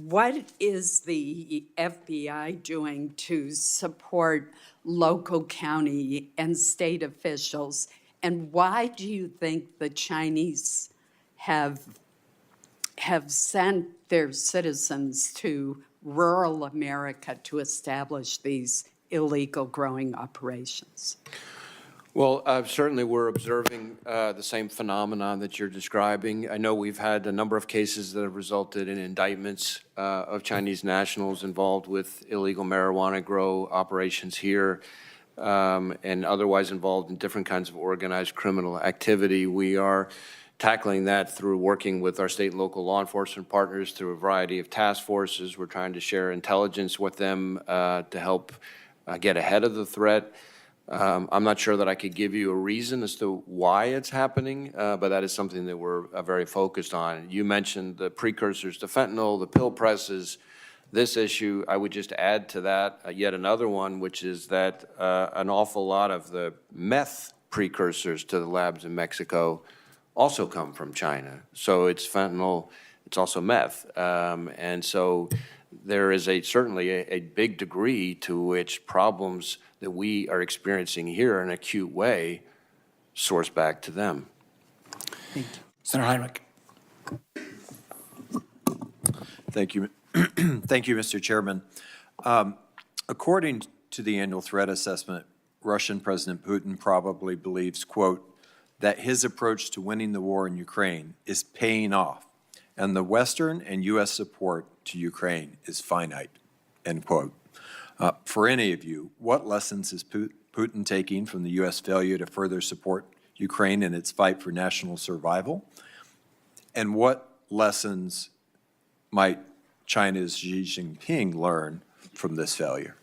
What is the FBI doing to support local, county, and state officials? And why do you think the Chinese have sent their citizens to rural America to establish these illegal growing operations? Well, certainly we're observing the same phenomenon that you're describing. I know we've had a number of cases that have resulted in indictments of Chinese nationals involved with illegal marijuana grow operations here, and otherwise involved in different kinds of organized criminal activity. We are tackling that through working with our state and local law enforcement partners through a variety of task forces. We're trying to share intelligence with them to help get ahead of the threat. I'm not sure that I could give you a reason as to why it's happening, but that is something that we're very focused on. You mentioned the precursors to fentanyl, the pill presses. This issue, I would just add to that yet another one, which is that an awful lot of the meth precursors to the labs in Mexico also come from China. So it's fentanyl, it's also meth. And so there is certainly a big degree to which problems that we are experiencing here in an acute way source back to them. Thank you. Senator Heinrich. Thank you. Thank you, Mr. Chairman. According to the annual threat assessment, Russian President Putin probably believes, quote, that his approach to winning the war in Ukraine is paying off, and the Western and U.S. support to Ukraine is finite, end quote. For any of you, what lessons is Putin taking from the U.S. failure to further support Ukraine in its fight for national survival? And what lessons might China's Xi Jinping learn from this failure?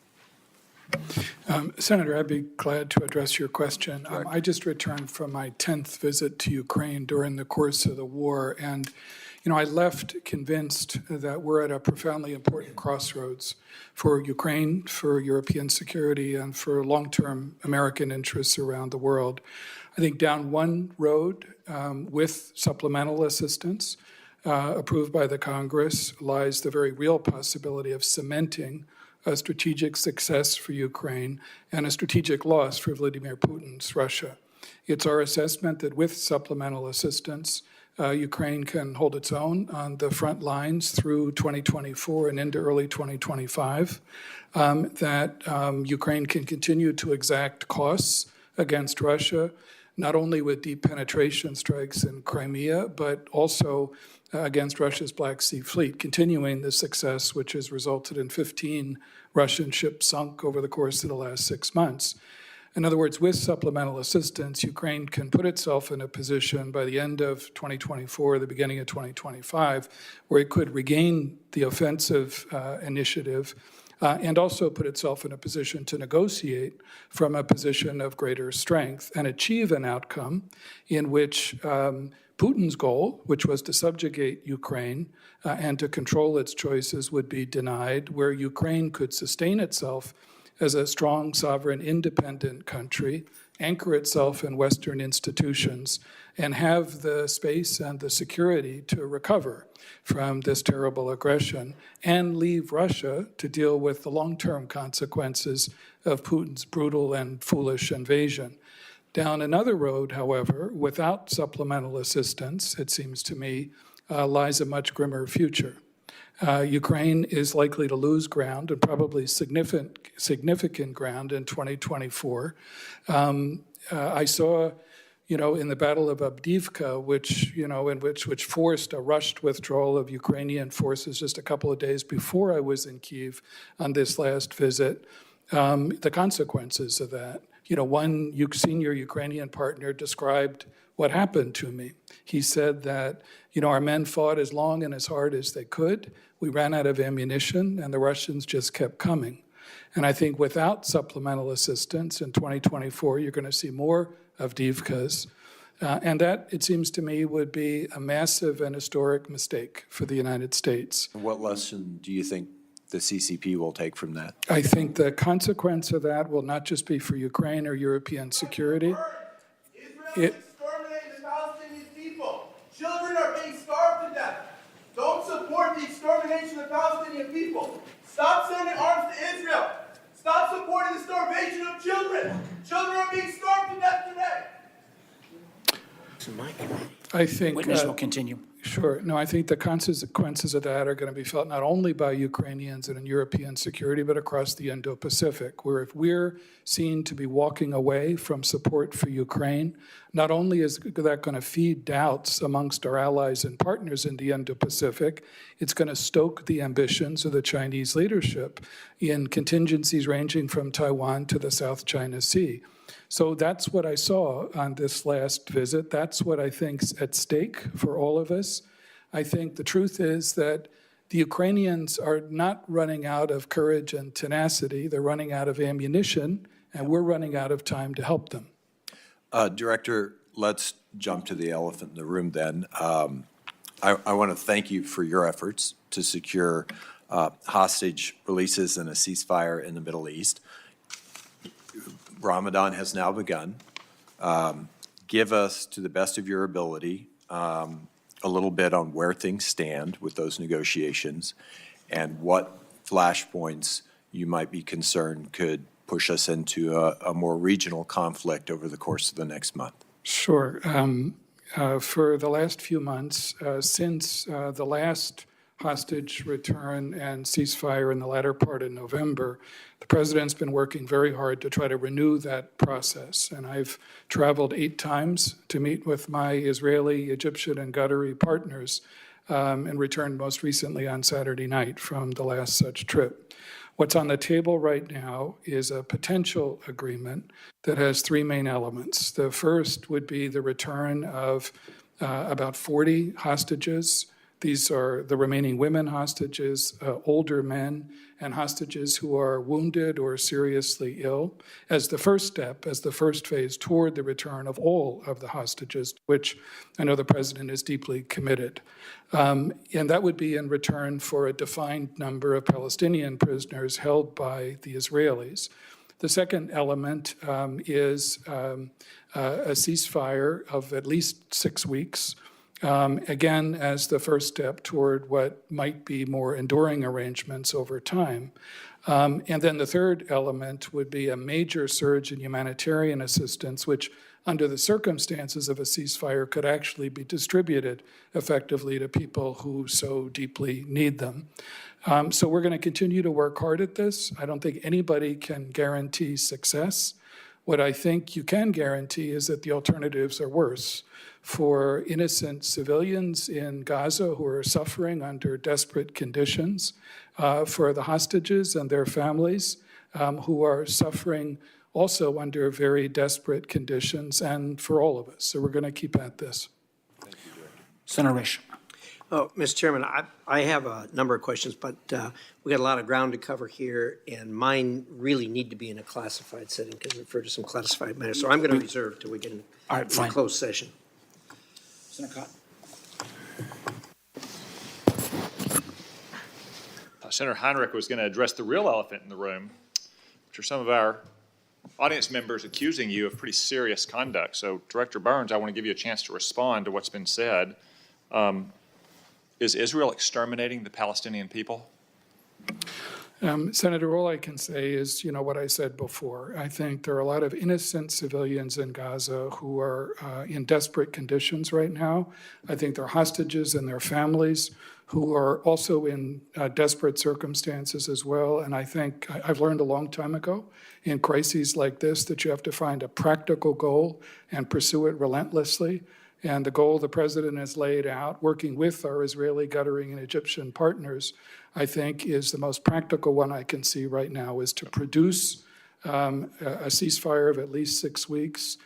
Senator, I'd be glad to address your question. I just returned from my 10th visit to Ukraine during the course of the war, and I left convinced that we're at a profoundly important crossroads for Ukraine, for European security, and for long-term American interests around the world. I think down one road with supplemental assistance approved by the Congress lies the very real possibility of cementing a strategic success for Ukraine and a strategic loss for Vladimir Putin's Russia. It's our assessment that with supplemental assistance, Ukraine can hold its own on the front lines through 2024 and into early 2025, that Ukraine can continue to exact costs against Russia, not only with deep penetration strikes in Crimea, but also against Russia's Black Sea Fleet, continuing the success which has resulted in 15 Russian ships sunk over the course of the last 6 months. In other words, with supplemental assistance, Ukraine can put itself in a position by the end of 2024, the beginning of 2025, where it could regain the offensive initiative and also put itself in a position to negotiate from a position of greater strength and achieve an outcome in which Putin's goal, which was to subjugate Ukraine and to control its choices, would be denied, where Ukraine could sustain itself as a strong, sovereign, independent country, anchor itself in Western institutions, and have the space and the security to recover from this terrible aggression, and leave Russia to deal with the long-term consequences of Putin's brutal and foolish invasion. Down another road, however, without supplemental assistance, it seems to me, lies a much grimmer future. Ukraine is likely to lose ground, and probably significant ground, in 2024. I saw, in the Battle of Avdiivka, which forced a rushed withdrawal of Ukrainian forces just a couple of days before I was in Kyiv on this last visit, the consequences of that. One senior Ukrainian partner described what happened to me. He said that, our men fought as long and as hard as they could. We ran out of ammunition, and the Russians just kept coming. And I think without supplemental assistance in 2024, you're going to see more Avdiivkas. And that, it seems to me, would be a massive and historic mistake for the United States. What lesson do you think the CCP will take from that? I think the consequence of that will not just be for Ukraine or European security. Israel is exterminating the Palestinian people. Children are being starved to death. Don't support the extermination of Palestinian people. Stop sending arms to Israel. Stop supporting the starvation of children. Children are being starved to death today. I think Witness will continue. Sure. No, I think the consequences of that are going to be felt not only by Ukrainians and in European security, but across the Indo-Pacific, where if we're seen to be walking away from support for Ukraine, not only is that going to feed doubts amongst our allies and partners in the Indo-Pacific, it's going to stoke the ambitions of the Chinese leadership in contingencies ranging from Taiwan to the South China Sea. So that's what I saw on this last visit. That's what I think's at stake for all of us. I think the truth is that the Ukrainians are not running out of courage and tenacity. They're running out of ammunition, and we're running out of time to help them. Director, let's jump to the elephant in the room then. I want to thank you for your efforts to secure hostage releases and a ceasefire in the Middle East. Ramadan has now begun. Give us, to the best of your ability, a little bit on where things stand with those negotiations and what flashpoints you might be concerned could push us into a more regional conflict over the course of the next month. Sure. For the last few months, since the last hostage return and ceasefire in the latter part of November, the president's been working very hard to try to renew that process. And I've traveled 8 times to meet with my Israeli, Egyptian, and Qatari partners, and returned most recently on Saturday night from the last such trip. What's on the table right now is a potential agreement that has 3 main elements. The first would be the return of about 40 hostages. These are the remaining women hostages, older men, and hostages who are wounded or seriously ill, as the first step, as the first phase toward the return of all of the hostages, which I know the president is deeply committed. And that would be in return for a defined number of Palestinian prisoners held by the Israelis. The second element is a ceasefire of at least 6 weeks, again, as the first step toward what might be more enduring arrangements over time. And then the third element would be a major surge in humanitarian assistance, which under the circumstances of a ceasefire could actually be distributed effectively to people who so deeply need them. So we're going to continue to work hard at this. I don't think anybody can guarantee success. What I think you can guarantee is that the alternatives are worse for innocent civilians in Gaza who are suffering under desperate conditions, for the hostages and their families who are suffering also under very desperate conditions, and for all of us. So we're going to keep at this. Thank you, Director. Senator Risch. Oh, Mr. Chairman, I have a number of questions, but we got a lot of ground to cover here, and mine really need to be in a classified setting because we refer to some classified matters. So I'm going to reserve till we get in All right, fine. closed session. Senator Cotton. Senator Heinrich was going to address the real elephant in the room, which are some of our audience members accusing you of pretty serious conduct. So, Director Burns, I want to give you a chance to respond to what's been said. Is Israel exterminating the Palestinian people? Senator, all I can say is, what I said before. I think there are a lot of innocent civilians in Gaza who are in desperate conditions right now. I think there are hostages and their families who are also in desperate circumstances as well. And I think I've learned a long time ago in crises like this that you have to find a practical goal and pursue it relentlessly. And the goal the president has laid out, working with our Israeli, Qatari, and Egyptian partners, I think is the most practical one I can see right now, is to produce a ceasefire of at least 6 weeks,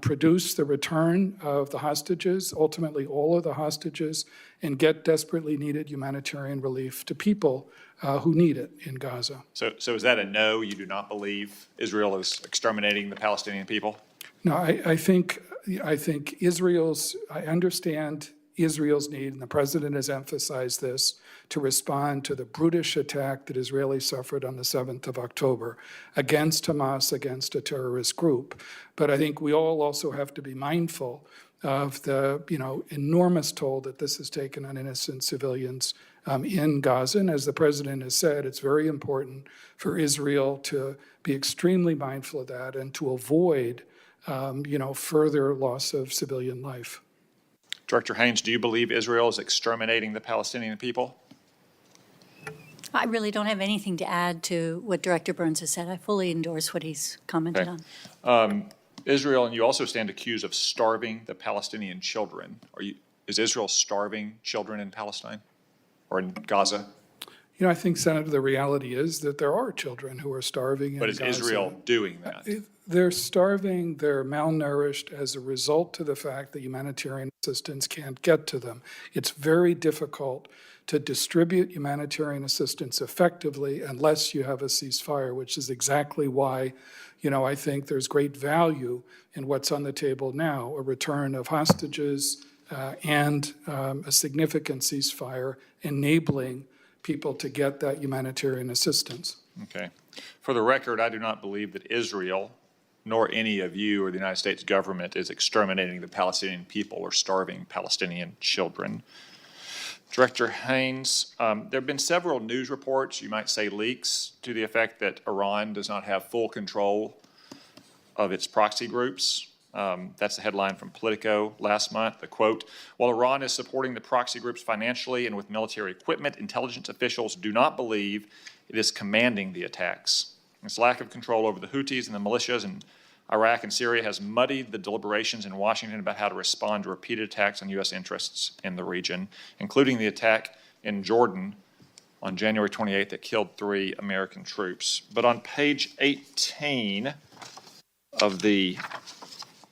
produce the return of the hostages, ultimately all of the hostages, and get desperately needed humanitarian relief to people who need it in Gaza. So is that a no? You do not believe Israel is exterminating the Palestinian people? No, I think I understand Israel's need, and the president has emphasized this, to respond to the brutish attack that Israelis suffered on the 7th of October against Hamas, against a terrorist group. But I think we all also have to be mindful of the enormous toll that this has taken on innocent civilians in Gaza. And as the president has said, it's very important for Israel to be extremely mindful of that and to avoid further loss of civilian life. Director Haynes, do you believe Israel is exterminating the Palestinian people? I really don't have anything to add to what Director Burns has said. I fully endorse what he's commented on. Israel, and you also stand accused of starving the Palestinian children. Is Israel starving children in Palestine or in Gaza? I think, Senator, the reality is that there are children who are starving in Gaza. But is Israel doing that? They're starving, they're malnourished as a result of the fact that humanitarian assistance can't get to them. It's very difficult to distribute humanitarian assistance effectively unless you have a ceasefire, which is exactly why, I think there's great value in what's on the table now, a return of hostages and a significant ceasefire enabling people to get that humanitarian assistance. Okay. For the record, I do not believe that Israel, nor any of you or the United States government, is exterminating the Palestinian people or starving Palestinian children. Director Haynes, there have been several news reports, you might say leaks, to the effect that Iran does not have full control of its proxy groups. That's the headline from Politico last month. The quote, while Iran is supporting the proxy groups financially and with military equipment, intelligence officials do not believe it is commanding the attacks. Its lack of control over the Houthis and the militias in Iraq and Syria has muddied the deliberations in Washington about how to respond to repeated attacks on U.S. interests in the region, including the attack in Jordan on January 28th that killed 3 American troops. But on page 18 of the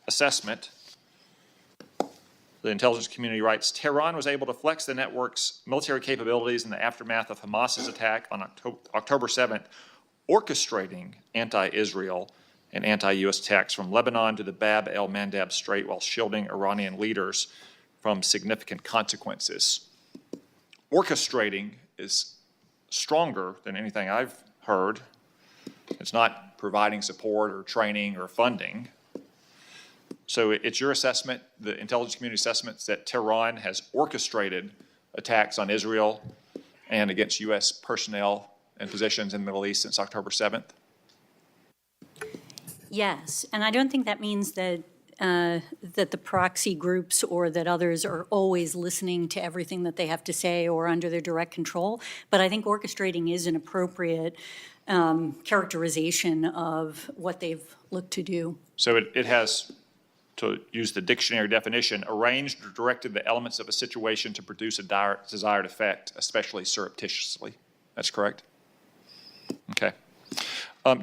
assessment, the intelligence community writes, Tehran was able to flex the network's military capabilities in the aftermath of Hamas's attack on October 7th, orchestrating anti-Israel and anti-U.S. attacks from Lebanon to the Bab el-Mandab Strait while shielding Iranian leaders from significant consequences. Orchestrating is stronger than anything I've heard. It's not providing support or training or funding. So it's your assessment, the intelligence community assessments, that Tehran has orchestrated attacks on Israel and against U.S. personnel and positions in the Middle East since October 7th? Yes, and I don't think that means that that the proxy groups or that others are always listening to everything that they have to say or under their direct control. But I think orchestrating is an appropriate characterization of what they've looked to do. So it has, to use the dictionary definition, arranged or directed the elements of a situation to produce a desired effect, especially surreptitiously. That's correct? Okay.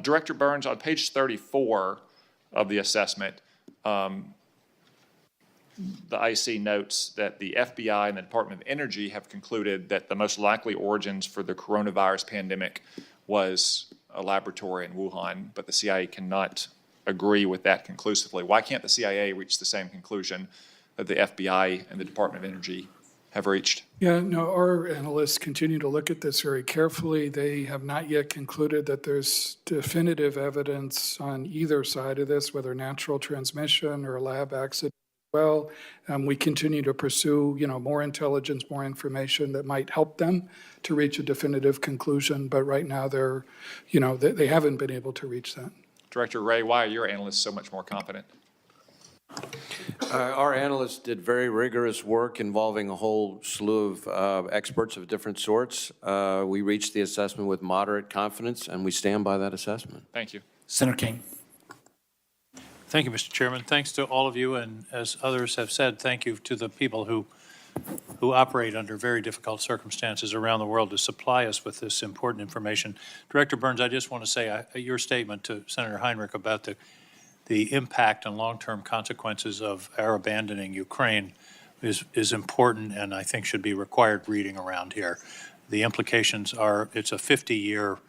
Director Burns, on page 34 of the assessment, the IC notes that the FBI and the Department of Energy have concluded that the most likely origins for the coronavirus pandemic was a laboratory in Wuhan, but the CIA cannot agree with that conclusively. Why can't the CIA reach the same conclusion that the FBI and the Department of Energy have reached? Yeah, no, our analysts continue to look at this very carefully. They have not yet concluded that there's definitive evidence on either side of this, whether natural transmission or a lab accident. Well, we continue to pursue, more intelligence, more information that might help them to reach a definitive conclusion. But right now, they're, they haven't been able to reach that. Director Wray, why are your analysts so much more confident? Our analysts did very rigorous work involving a whole slew of experts of different sorts. We reached the assessment with moderate confidence, and we stand by that assessment. Thank you. Senator King. Thank you, Mr. Chairman. Thanks to all of you, and as others have said, thank you to the people who operate under very difficult circumstances around the world to supply us with this important information. Director Burns, I just want to say your statement to Senator Heinrich about the impact and long-term consequences of our abandoning Ukraine is important and I think should be required reading around here. The implications are it's a 50-year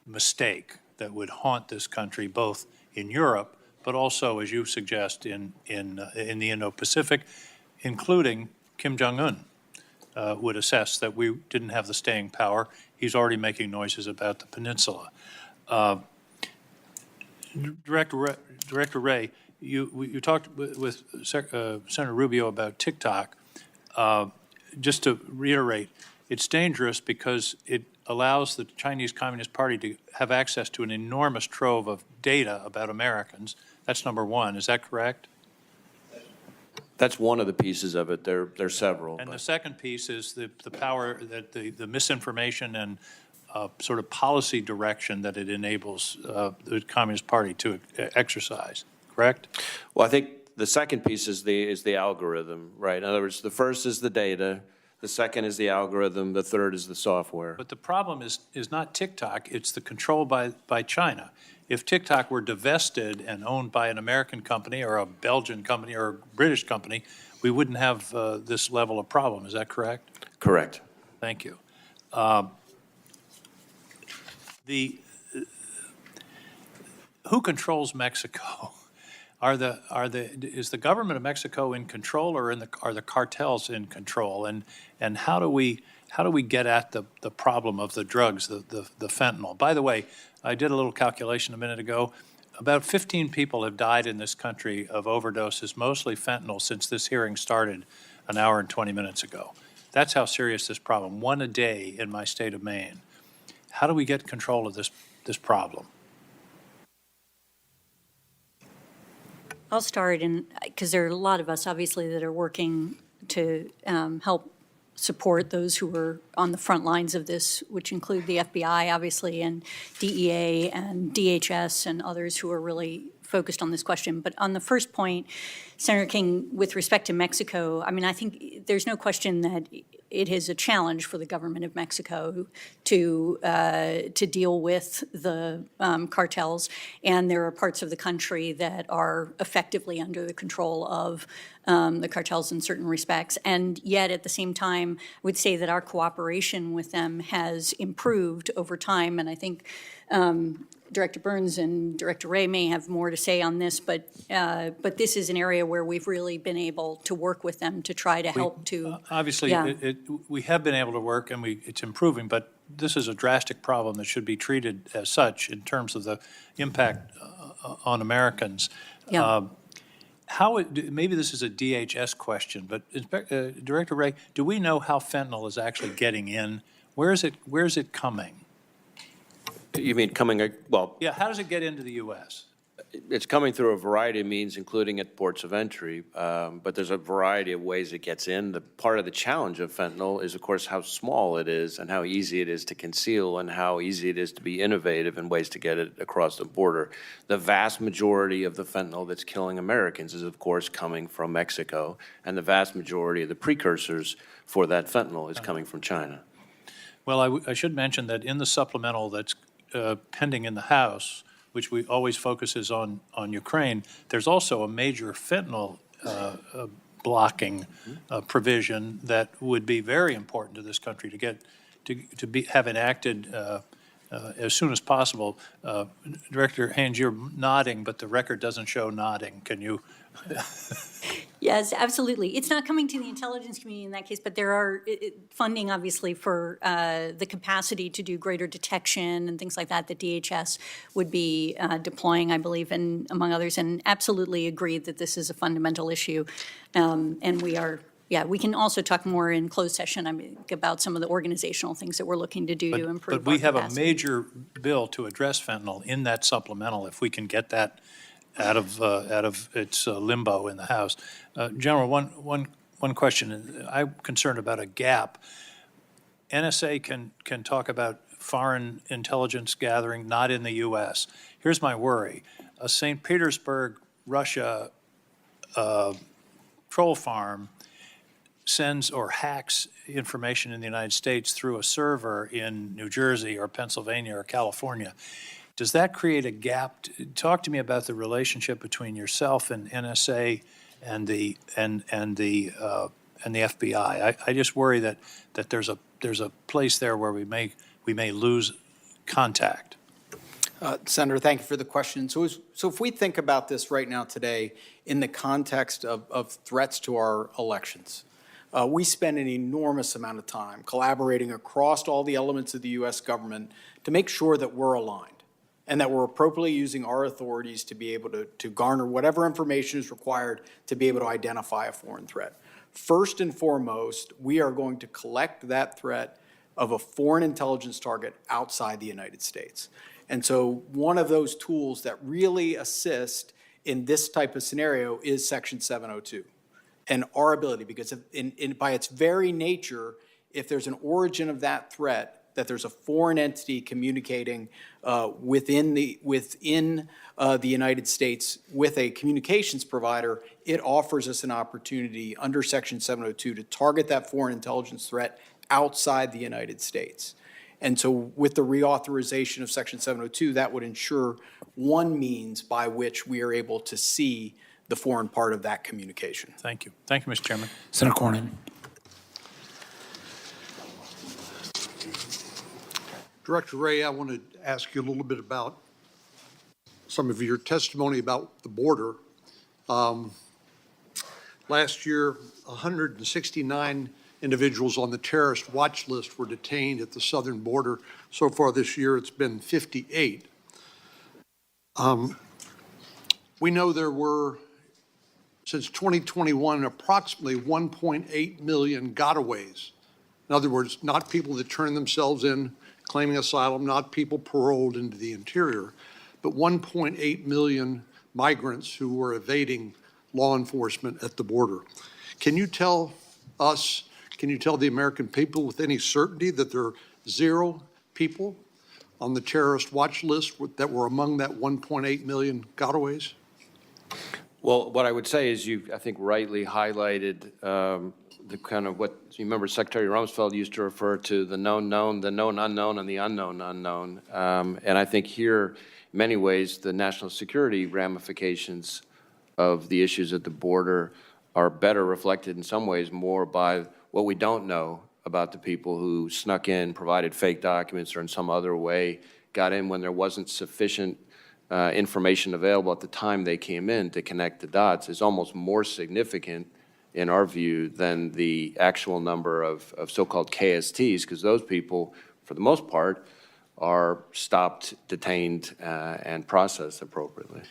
mistake that would haunt this country both in Europe but also, as you suggest, in the Indo-Pacific, including Kim Jong-un would assess that we didn't have the staying power. He's already making noises about the peninsula. Director Wray, you talked with Senator Rubio about TikTok. Just to reiterate, it's dangerous because it allows the Chinese Communist Party to have access to an enormous trove of data about Americans. That's number one. Is that correct? That's one of the pieces of it. There are several. And the second piece is the power that the misinformation and sort of policy direction that it enables the Communist Party to exercise, correct? Well, I think the second piece is the algorithm, right? In other words, the first is the data, the second is the algorithm, the third is the software. But the problem is not TikTok, it's the control by China. If TikTok were divested and owned by an American company or a Belgian company or a British company, we wouldn't have this level of problem. Is that correct? Correct. Thank you. Who controls Mexico? Is the government of Mexico in control, or are the cartels in control? And how do we get at the problem of the drugs, the fentanyl? By the way, I did a little calculation a minute ago. About 15 people have died in this country of overdoses, mostly fentanyl, since this hearing started an hour and 20 minutes ago. That's how serious this problem. One a day in my state of Maine. How do we get control of this problem? I'll start, because there are a lot of us, obviously, that are working to help support those who are on the front lines of this, which include the FBI, obviously, and DEA and DHS and others who are really focused on this question. But on the first point, Senator King, with respect to Mexico, I think there's no question that it is a challenge for the government of Mexico to deal with the cartels, and there are parts of the country that are effectively under the control of the cartels in certain respects. And yet, at the same time, I would say that our cooperation with them has improved over time, and I think Director Burns and Director Wray may have more to say on this, but this is an area where we've really been able to work with them to try to help to. Obviously, yeah. We have been able to work, and it's improving, but this is a drastic problem that should be treated as such in terms of the impact on Americans. Yeah. Maybe this is a DHS question, but Director Wray, do we know how fentanyl is actually getting in? Where is it coming? You mean coming, well, Yeah, how does it get into the U.S.? it's coming through a variety of means, including at ports of entry, but there's a variety of ways it gets in. The part of the challenge of fentanyl is, of course, how small it is and how easy it is to conceal and how easy it is to be innovative in ways to get it across the border. The vast majority of the fentanyl that's killing Americans is, of course, coming from Mexico, and the vast majority of the precursors for that fentanyl is coming from China. Well, I should mention that in the supplemental that's pending in the House, which we always focuses on Ukraine, there's also a major fentanyl blocking provision that would be very important to this country to get to have enacted as soon as possible. Director Haynes, you're nodding, but the record doesn't show nodding. Can you? Yes, absolutely. It's not coming to the intelligence community in that case, but there are funding, obviously, for the capacity to do greater detection and things like that DHS would be deploying, I believe, and among others, and absolutely agreed that this is a fundamental issue. And we are, we can also talk more in closed session, about some of the organizational things that we're looking to do to improve But we have a capacity. major bill to address fentanyl in that supplemental, if we can get that out of its limbo in the House. General, one question. I'm concerned about a gap. NSA can talk about foreign intelligence gathering, not in the U.S. Here's my worry. A St. Petersburg, Russia troll farm sends or hacks information in the United States through a server in New Jersey or Pennsylvania or California. Does that create a gap? Talk to me about the relationship between yourself and NSA and the FBI. I just worry that there's a place there where we may lose contact. Senator, thank you for the question. So if we think about this right now today in the context of threats to our elections, we spend an enormous amount of time collaborating across all the elements of the U.S. government to make sure that we're aligned and that we're appropriately using our authorities to be able to garner whatever information is required to be able to identify a foreign threat. First and foremost, we are going to collect that threat of a foreign intelligence target outside the United States. And so one of those tools that really assist in this type of scenario is Section 702 and our ability, because by its very nature, if there's an origin of that threat, that there's a foreign entity communicating within the United States with a communications provider, it offers us an opportunity under Section 702 to target that foreign intelligence threat outside the United States. And so with the reauthorization of Section 702, that would ensure one means by which we are able to see the foreign part of that communication. Thank you. Thank you, Mr. Chairman. Senator Cornyn. Director Wray, I want to ask you a little bit about some of your testimony about the border. Last year, 169 individuals on the terrorist watch list were detained at the southern border. So far this year, it's been 58. We know there were, since 2021, approximately 1.8 million gotaways. In other words, not people that turn themselves in claiming asylum, not people paroled into the interior, but 1.8 million migrants who were evading law enforcement at the border. Can you tell us, can you tell the American people with any certainty that there are 0 people on the terrorist watch list that were among that 1.8 million gotaways? Well, what I would say is you, I think, rightly highlighted the kind of what you remember Secretary Rumsfeld used to refer to the known known, the known unknown, and the unknown unknown. And I think here, in many ways, the national security ramifications of the issues at the border are better reflected in some ways more by what we don't know about the people who snuck in, provided fake documents, or in some other way got in when there wasn't sufficient information available at the time they came in to connect the dots is almost more significant in our view than the actual number of so-called KSTs, because those people, for the most part, are stopped, detained, and processed appropriately.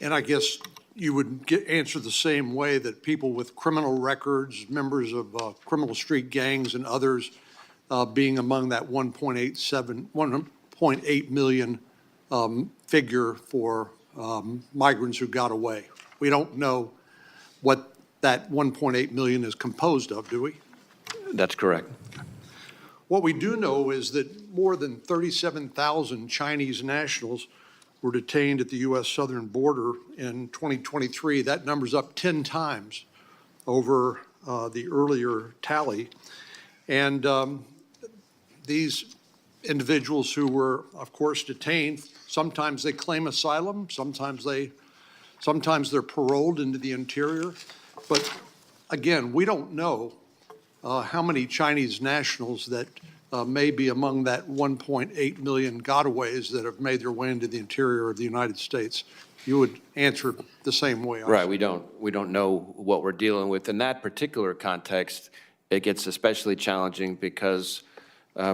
And I guess you would answer the same way that people with criminal records, members of criminal street gangs and others being among that 1.8 million figure for migrants who got away. We don't know what that 1.8 million is composed of, do we? That's correct. What we do know is that more than 37,000 Chinese nationals were detained at the U.S. southern border in 2023. That number's up 10 times over the earlier tally. And these individuals who were, of course, detained, sometimes they claim asylum, sometimes they're paroled into the interior. But again, we don't know how many Chinese nationals that may be among that 1.8 million gotaways that have made their way into the interior of the United States. You would answer the same way. Right, we don't know what we're dealing with. In that particular context, it gets especially challenging because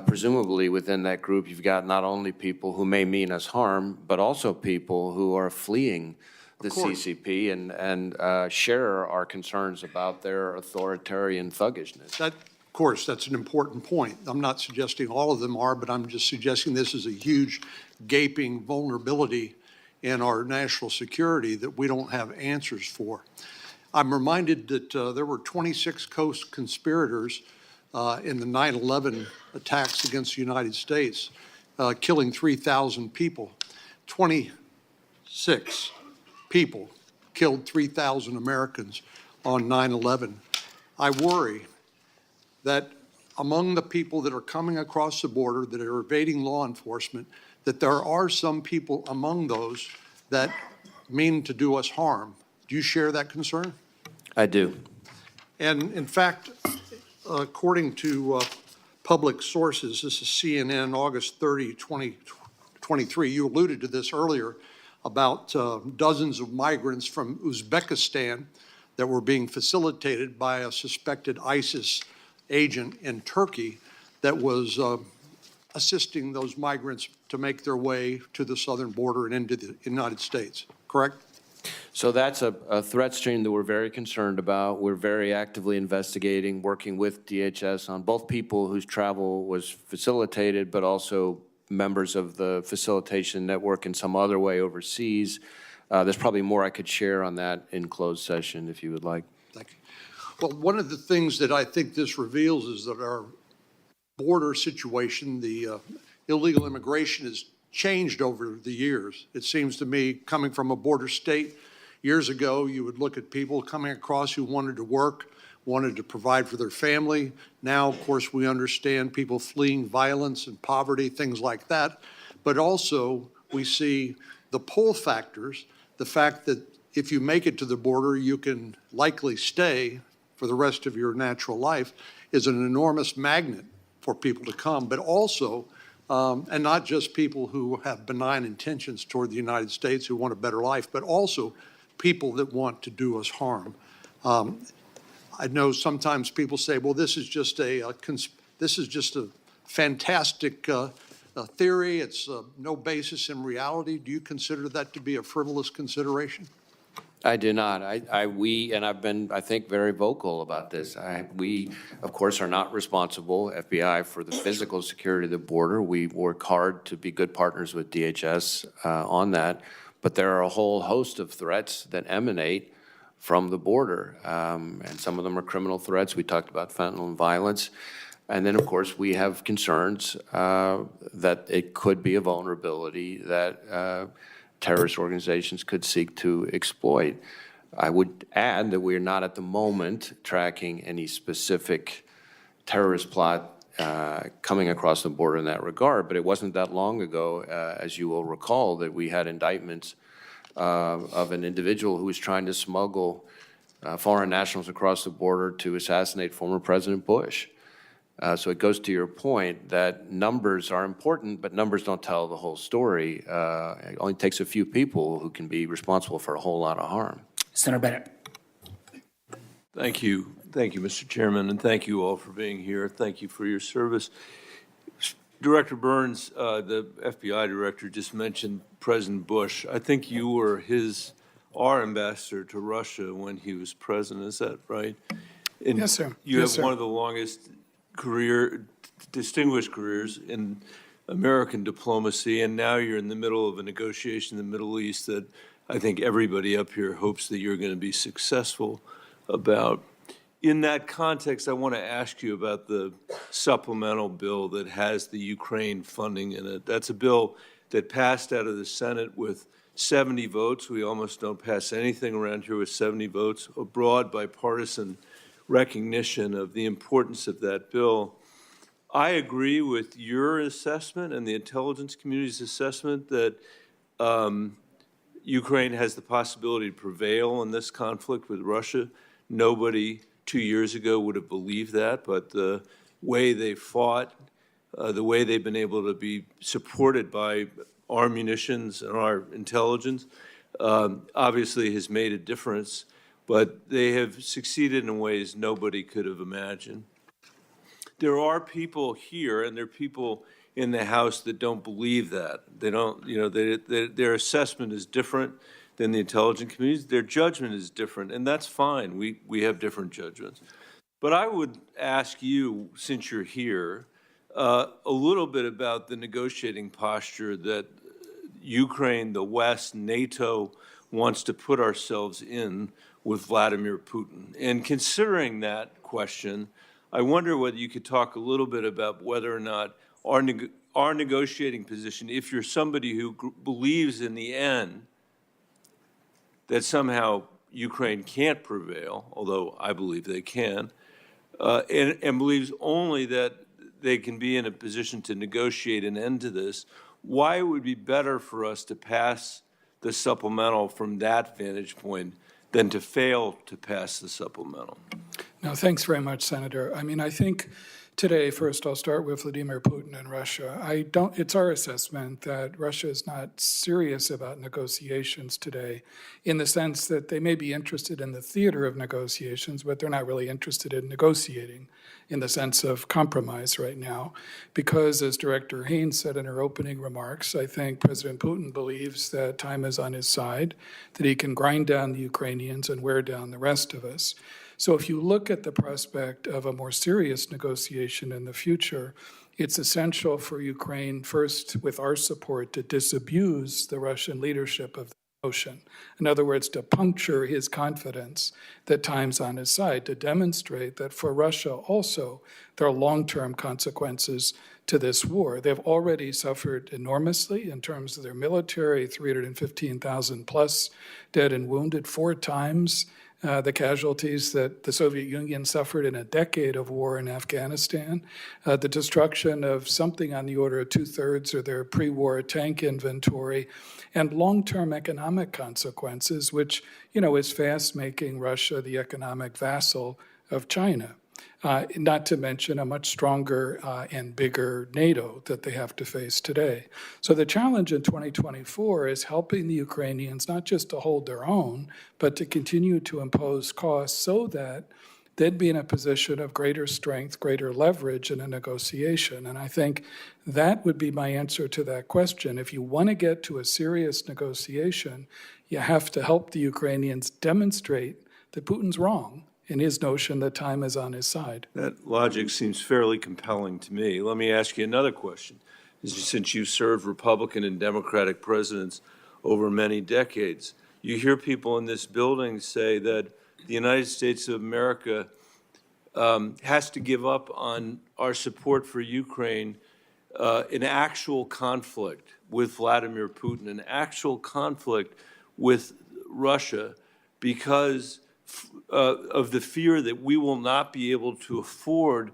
presumably within that group, you've got not only people who may mean us harm, but also people who are fleeing the CCP and share our concerns about their authoritarian thuggishness. Of course, that's an important point. I'm not suggesting all of them are, but I'm just suggesting this is a huge gaping vulnerability in our national security that we don't have answers for. I'm reminded that there were 26 co-conspirators in the 9/11 attacks against the United States, killing 3,000 people. 26 people killed 3,000 Americans on 9/11. I worry that among the people that are coming across the border that are evading law enforcement, that there are some people among those that mean to do us harm. Do you share that concern? I do. And in fact, according to public sources, this is CNN, August 30, 2023, you alluded to this earlier about dozens of migrants from Uzbekistan that were being facilitated by a suspected ISIS agent in Turkey that was assisting those migrants to make their way to the southern border and into the United States, correct? So that's a threat stream that we're very concerned about. We're very actively investigating, working with DHS on both people whose travel was facilitated, but also members of the facilitation network in some other way overseas. There's probably more I could share on that in closed session if you would like. Thank you. Well, one of the things that I think this reveals is that our border situation, the illegal immigration, has changed over the years. It seems to me, coming from a border state, years ago, you would look at people coming across who wanted to work, wanted to provide for their family. Now, of course, we understand people fleeing violence and poverty, things like that. But also, we see the pull factors, the fact that if you make it to the border, you can likely stay for the rest of your natural life, is an enormous magnet for people to come, but also, and not just people who have benign intentions toward the United States who want a better life, but also people that want to do us harm. I know sometimes people say, well, this is just a fantastic theory. It's no basis in reality. Do you consider that to be a frivolous consideration? I do not. And I've been, I think, very vocal about this. We, of course, are not responsible, FBI, for the physical security of the border. We work hard to be good partners with DHS on that. But there are a whole host of threats that emanate from the border. And some of them are criminal threats. We talked about fentanyl and violence. And then, of course, we have concerns that it could be a vulnerability that terrorist organizations could seek to exploit. I would add that we are not at the moment tracking any specific terrorist plot coming across the border in that regard, but it wasn't that long ago, as you will recall, that we had indictments of an individual who was trying to smuggle foreign nationals across the border to assassinate former President Bush. So it goes to your point that numbers are important, but numbers don't tell the whole story. It only takes a few people who can be responsible for a whole lot of harm. Senator Bennett. Thank you. Thank you, Mr. Chairman, and thank you all for being here. Thank you for your service. Director Burns, the FBI director, just mentioned President Bush. I think you were our ambassador to Russia when he was president. Is that right? And yes, sir. You yes, have sir. one of the longest distinguished careers in American diplomacy, and now you're in the middle of a negotiation in the Middle East that I think everybody up here hopes that you're going to be successful about. In that context, I want to ask you about the supplemental bill that has the Ukraine funding in it. That's a bill that passed out of the Senate with 70 votes. We almost don't pass anything around here with 70 votes, a broad bipartisan recognition of the importance of that bill. I agree with your assessment and the intelligence community's assessment that Ukraine has the possibility to prevail in this conflict with Russia. Nobody 2 years ago would have believed that, but the way they fought the way they've been able to be supported by our munitions and our intelligence, obviously has made a difference, but they have succeeded in ways nobody could have imagined. There are people here, and there are people in the House that don't believe that. They don't, their assessment is different than the intelligence community's. Their judgment is different, and that's fine. We have different judgments. But I would ask you, since you're here, a little bit about the negotiating posture that Ukraine, the West, NATO wants to put ourselves in with Vladimir Putin. And considering that question, I wonder whether you could talk a little bit about whether or not our negotiating position, if you're somebody who believes in the end that somehow Ukraine can't prevail, although I believe they can, and believes only that they can be in a position to negotiate an end to this, why it would be better for us to pass the supplemental from that vantage point than to fail to pass the supplemental? No, thanks very much, Senator. I mean, I think today, first, I'll start with Vladimir Putin and Russia. It's our assessment that Russia is not serious about negotiations today, in the sense that they may be interested in the theater of negotiations, but they're not really interested in negotiating in the sense of compromise right now. Because, as Director Haynes said in her opening remarks, I think President Putin believes that time is on his side, that he can grind down the Ukrainians and wear down the rest of us. So if you look at the prospect of a more serious negotiation in the future, it's essential for Ukraine, first, with our support, to disabuse the Russian leadership of the notion. In other words, to puncture his confidence that time's on his side, to demonstrate that for Russia also, there are long-term consequences to this war. They've already suffered enormously in terms of their military, 315,000 plus dead and wounded, 4 times the casualties that the Soviet Union suffered in a decade of war in Afghanistan, the destruction of something on the order of 2/3 of their pre-war tank inventory, and long-term economic consequences, which, is fast making Russia the economic vassal of China. Not to mention a much stronger and bigger NATO that they have to face today. So the challenge in 2024 is helping the Ukrainians not just to hold their own, but to continue to impose costs so that they'd be in a position of greater strength, greater leverage in a negotiation. And I think that would be my answer to that question. If you want to get to a serious negotiation, you have to help the Ukrainians demonstrate that Putin's wrong in his notion that time is on his side. That logic seems fairly compelling to me. Let me ask you another question. Since you served Republican and Democratic presidents over many decades, you hear people in this building say that the United States of America has to give up on our support for Ukraine in actual conflict with Vladimir Putin, an actual conflict with Russia, because of the fear that we will not be able to afford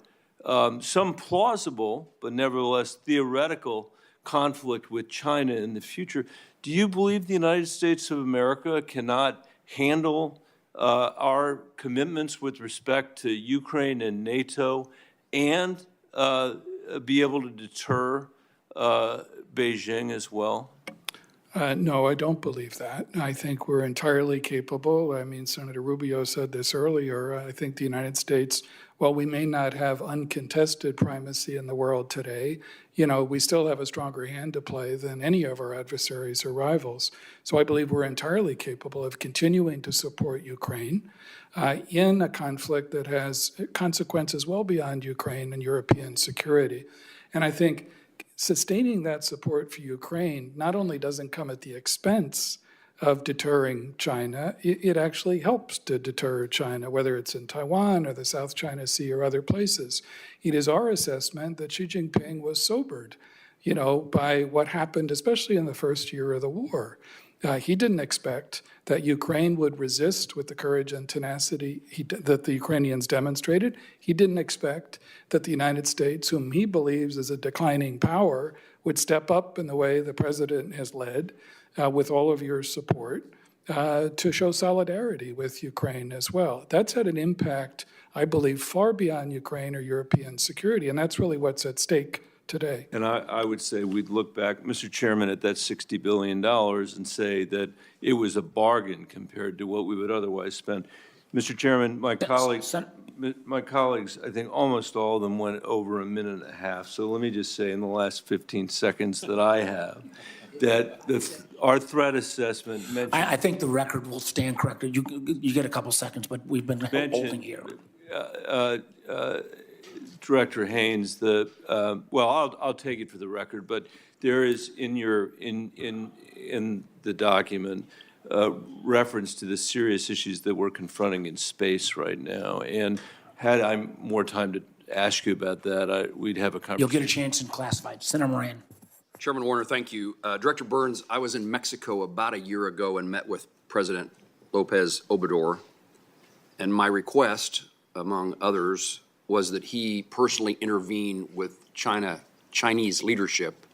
some plausible, but nevertheless theoretical conflict with China in the future. Do you believe the United States of America cannot handle our commitments with respect to Ukraine and NATO and be able to deter Beijing as well? No, I don't believe that. I think we're entirely capable. I mean, Senator Rubio said this earlier. I think the United States, while we may not have uncontested primacy in the world today, we still have a stronger hand to play than any of our adversaries or rivals. So I believe we're entirely capable of continuing to support Ukraine in a conflict that has consequences well beyond Ukraine and European security. And I think sustaining that support for Ukraine not only doesn't come at the expense of deterring China, it actually helps to deter China, whether it's in Taiwan or the South China Sea or other places. It is our assessment that Xi Jinping was sobered, by what happened, especially in the first year of the war. He didn't expect that Ukraine would resist with the courage and tenacity that the Ukrainians demonstrated. He didn't expect that the United States, whom he believes is a declining power, would step up in the way the president has led, with all of your support, to show solidarity with Ukraine as well. That's had an impact, I believe, far beyond Ukraine or European security, and that's really what's at stake today. And I would say we'd look back, Mr. Chairman, at that $60 billion and say that it was a bargain compared to what we would otherwise spend. Mr. Chairman, my colleagues, I think almost all of them went over a minute and a half. So let me just say in the last 15 seconds that I have, that our threat assessment mentioned. I think the record will stand corrected. You get a couple seconds, but we've been holding here. Director Haynes, well, I'll take it for the record, but there is in the document reference to the serious issues that we're confronting in space right now. And had I more time to ask you about that, we'd have a conversation. You'll get a chance in classified. Senator Moran. Chairman Warner, thank you. Director Burns, I was in Mexico about a year ago and met with President Lopez Obrador, and my request, among others, was that he personally intervene with Chinese leadership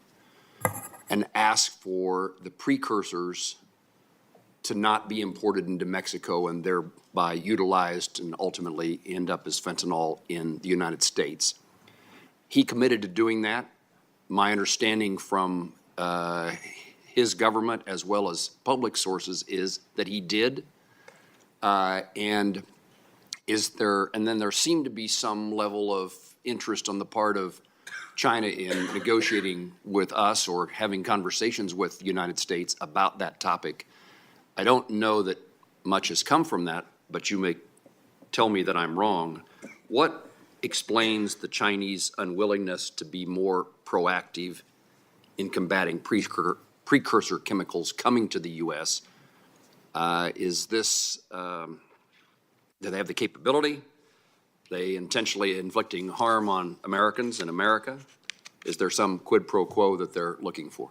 and ask for the precursors to not be imported into Mexico and thereby utilized and ultimately end up as fentanyl in the United States. He committed to doing that. My understanding from his government as well as public sources is that he did. And then there seemed to be some level of interest on the part of China in negotiating with us or having conversations with the United States about that topic. I don't know that much has come from that, but you may tell me that I'm wrong. What explains the Chinese unwillingness to be more proactive in combating precursor chemicals coming to the U.S.? Is this, do they have the capability? They intentionally inflicting harm on Americans in America? Is there some quid pro quo that they're looking for?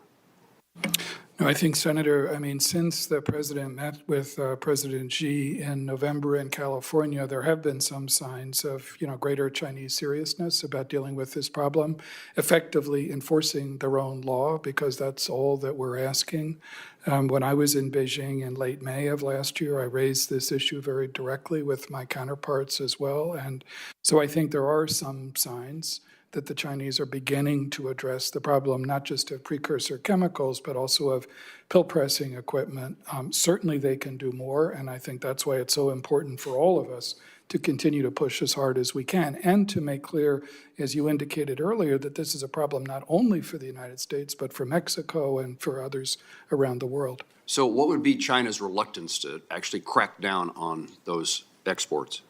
No, I think, Senator, since the president met with President Xi in November in California, there have been some signs of, greater Chinese seriousness about dealing with this problem, effectively enforcing their own law, because that's all that we're asking. When I was in Beijing in late May of last year, I raised this issue very directly with my counterparts as well. And so I think there are some signs that the Chinese are beginning to address the problem, not just of precursor chemicals, but also of pill pressing equipment. Certainly they can do more, and I think that's why it's so important for all of us to continue to push as hard as we can, and to make clear, as you indicated earlier, that this is a problem not only for the United States, but for Mexico and for others around the world. So what would be China's reluctance to actually crack down on those exports?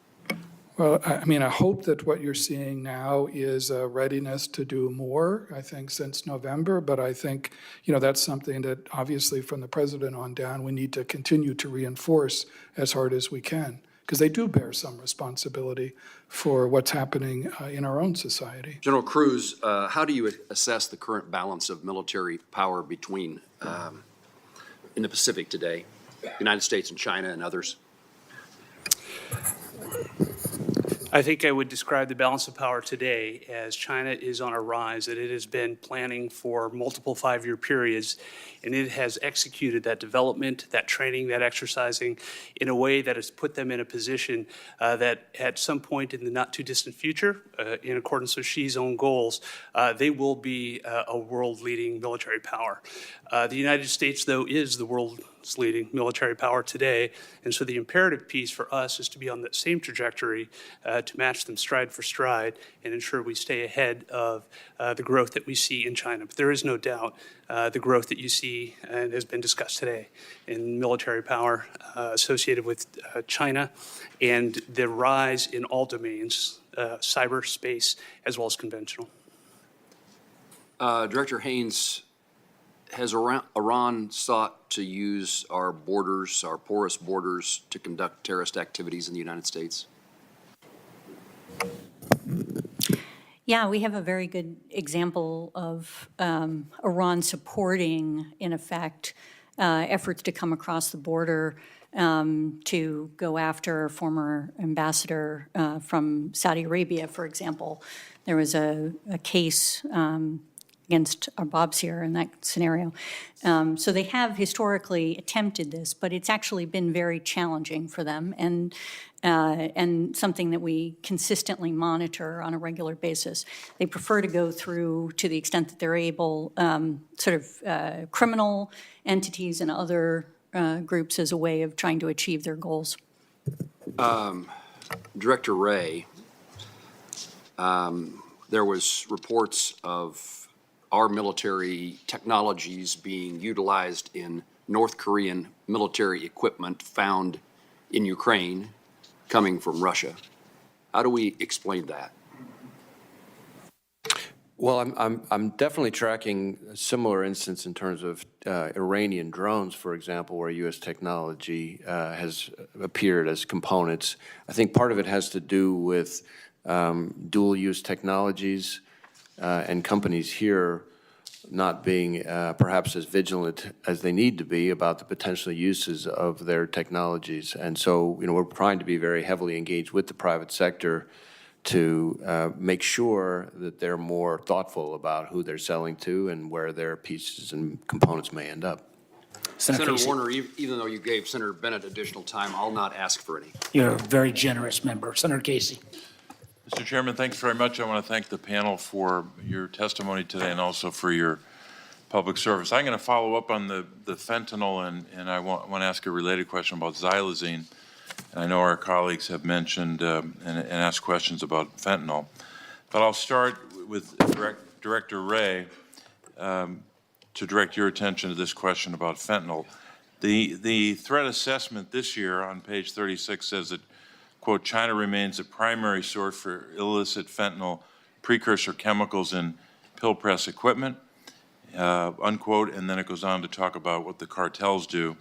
Well, I hope that what you're seeing now is a readiness to do more, I think, since November. But I think, that's something that obviously from the president on down, we need to continue to reinforce as hard as we can, because they do bear some responsibility for what's happening in our own society. General Cruz, how do you assess the current balance of military power between in the Pacific today, the United States and China and others? I think I would describe the balance of power today as China is on a rise, that it has been planning for multiple 5-year periods, and it has executed that development, that training, that exercising in a way that has put them in a position that at some point in the not too distant future, in accordance with Xi's own goals, they will be a world-leading military power. The United States, though, is the world's leading military power today, and so the imperative piece for us is to be on that same trajectory to match them stride for stride and ensure we stay ahead of the growth that we see in China. But there is no doubt the growth that you see and has been discussed today in military power associated with China and the rise in all domains, cyberspace as well as conventional. Director Haynes, has Iran sought to use our borders, our porous borders, to conduct terrorist activities in the United States? Yeah, we have a very good example of Iran supporting, in effect, efforts to come across the border to go after a former ambassador from Saudi Arabia, for example. There was a case against our Bobs here in that scenario. So they have historically attempted this, but it's actually been very challenging for them and something that we consistently monitor on a regular basis. They prefer to go through, to the extent that they're able, criminal entities and other groups as a way of trying to achieve their goals. Director Wray, there was reports of our military technologies being utilized in North Korean military equipment found in Ukraine coming from Russia. How do we explain that? Well, I'm definitely tracking a similar instance in terms of Iranian drones, for example, where U.S. technology has appeared as components. I think part of it has to do with dual-use technologies and companies here not being perhaps as vigilant as they need to be about the potential uses of their technologies. And so, we're trying to be very heavily engaged with the private sector to make sure that they're more thoughtful about who they're selling to and where their pieces and components may end up. Senator Warner, even though you gave Senator Bennett additional time, I'll not ask for any. You're a very generous member. Senator Casey. Mr. Chairman, thanks very much. I want to thank the panel for your testimony today and also for your public service. I'm going to follow up on the fentanyl, and I want to ask a related question about xylazine. And I know our colleagues have mentioned and asked questions about fentanyl. But I'll start with Director Wray to direct your attention to this question about fentanyl. The threat assessment this year on page 36 says that, quote, China remains a primary source for illicit fentanyl precursor chemicals in pill press equipment, unquote, and then it goes on to talk about what the cartels do.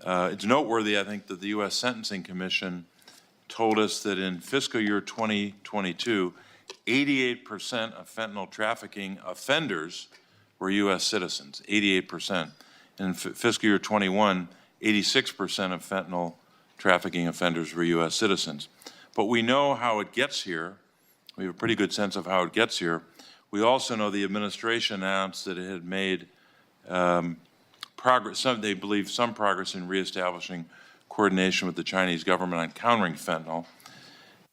It's noteworthy, I think, that the U.S. Sentencing Commission told us that in fiscal year 2022, 88% of fentanyl trafficking offenders were U.S. citizens, 88%. In fiscal year 21, 86% of fentanyl trafficking offenders were U.S. citizens. But we know how it gets here. We have a pretty good sense of how it gets here. We also know the administration announced that it had made progress, they believe some progress in reestablishing coordination with the Chinese government on countering fentanyl.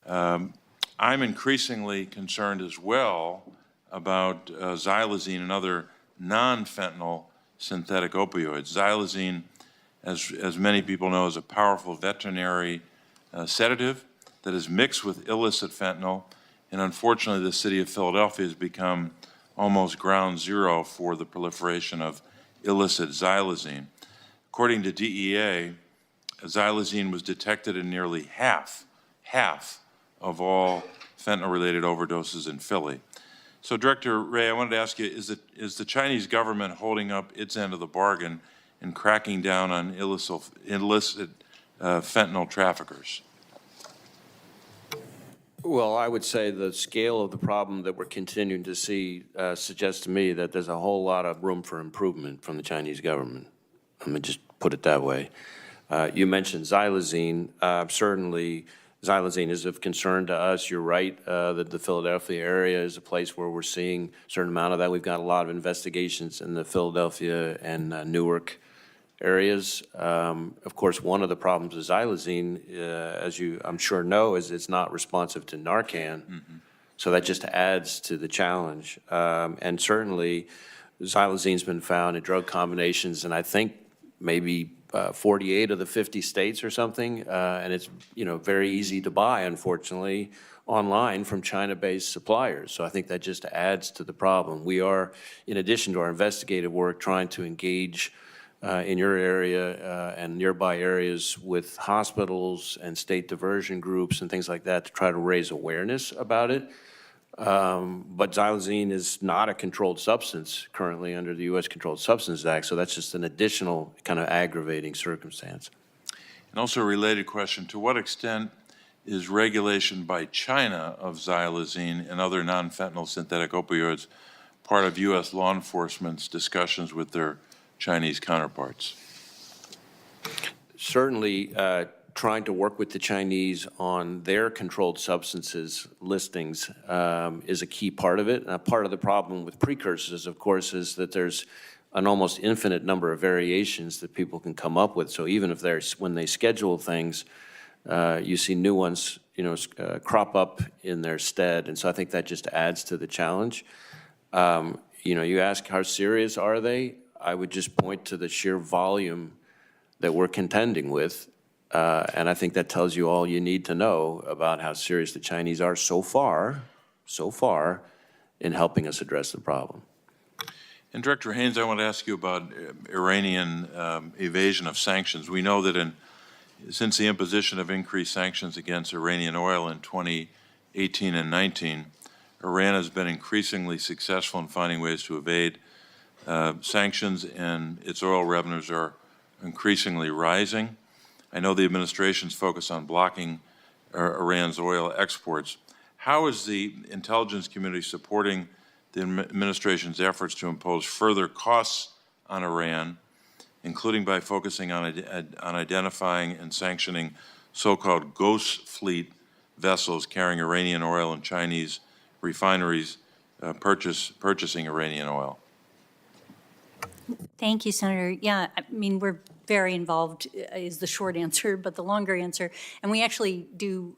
I'm increasingly concerned as well about xylazine and other non-fentanyl synthetic opioids. Xylazine, as many people know, is a powerful veterinary sedative that is mixed with illicit fentanyl, and unfortunately the city of Philadelphia has become almost ground zero for the proliferation of illicit xylazine. According to DEA, xylazine was detected in nearly half of all fentanyl-related overdoses in Philly. So, Director Wray, I wanted to ask you, is the Chinese government holding up its end of the bargain in cracking down on illicit fentanyl traffickers? Well, I would say the scale of the problem that we're continuing to see suggests to me that there's a whole lot of room for improvement from the Chinese government. Let me just put it that way. You mentioned xylazine. Certainly, xylazine is of concern to us. You're right that the Philadelphia area is a place where we're seeing a certain amount of that. We've got a lot of investigations in the Philadelphia and Newark areas. Of course, one of the problems with xylazine, as you I'm sure know, is it's not responsive to Narcan. Mm-hmm. So that just adds to the challenge. And certainly, xylazine's been found in drug combinations, and I think maybe 48 of the 50 states or something. And it's very easy to buy, unfortunately, online from China-based suppliers. So I think that just adds to the problem. We are, in addition to our investigative work, trying to engage in your area and nearby areas with hospitals and state diversion groups and things like that to try to raise awareness about it. But xylazine is not a controlled substance currently under the U.S. Controlled Substances Act, so that's just an additional kind of aggravating circumstance. And also a related question, to what extent is regulation by China of xylazine and other non-fentanyl synthetic opioids part of U.S. law enforcement's discussions with their Chinese counterparts? Certainly, trying to work with the Chinese on their controlled substances listings is a key part of it. And part of the problem with precursors, of course, is that there's an almost infinite number of variations that people can come up with. So even if when they schedule things, you see new ones, crop up in their stead. And so I think that just adds to the challenge. You ask how serious are they? I would just point to the sheer volume that we're contending with. And I think that tells you all you need to know about how serious the Chinese are so far in helping us address the problem. And Director Haynes, I want to ask you about Iranian evasion of sanctions. We know that since the imposition of increased sanctions against Iranian oil in 2018 and 19, Iran has been increasingly successful in finding ways to evade sanctions, and its oil revenues are increasingly rising. I know the administration's focus on blocking Iran's oil exports. How is the intelligence community supporting the administration's efforts to impose further costs on Iran, including by focusing on identifying and sanctioning so-called ghost fleet vessels carrying Iranian oil and Chinese refineries purchasing Iranian oil? Thank you, Senator. Yeah, I mean, we're very involved is the short answer, but the longer answer, and we actually do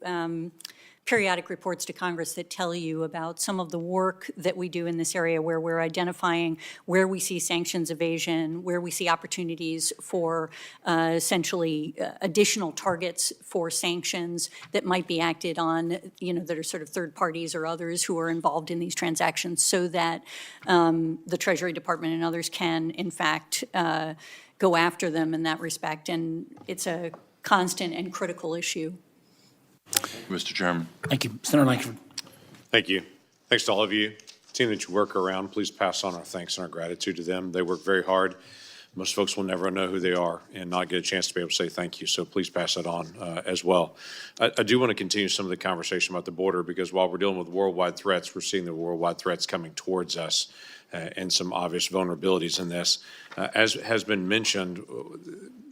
periodic reports to Congress that tell you about some of the work that we do in this area where we're identifying where we see sanctions evasion, where we see opportunities for essentially additional targets for sanctions that might be acted on, that are sort of third parties or others who are involved in these transactions so that the Treasury Department and others can, in fact, go after them in that respect. And it's a constant and critical issue. Mr. Chairman. Thank you. Senator Lankford. Thank you. Thanks to all of you. Team that you work around, please pass on our thanks and our gratitude to them. They work very hard. Most folks will never know who they are and not get a chance to be able to say thank you. So please pass that on as well. I do want to continue some of the conversation about the border because while we're dealing with worldwide threats, we're seeing the worldwide threats coming towards us and some obvious vulnerabilities in this. As has been mentioned,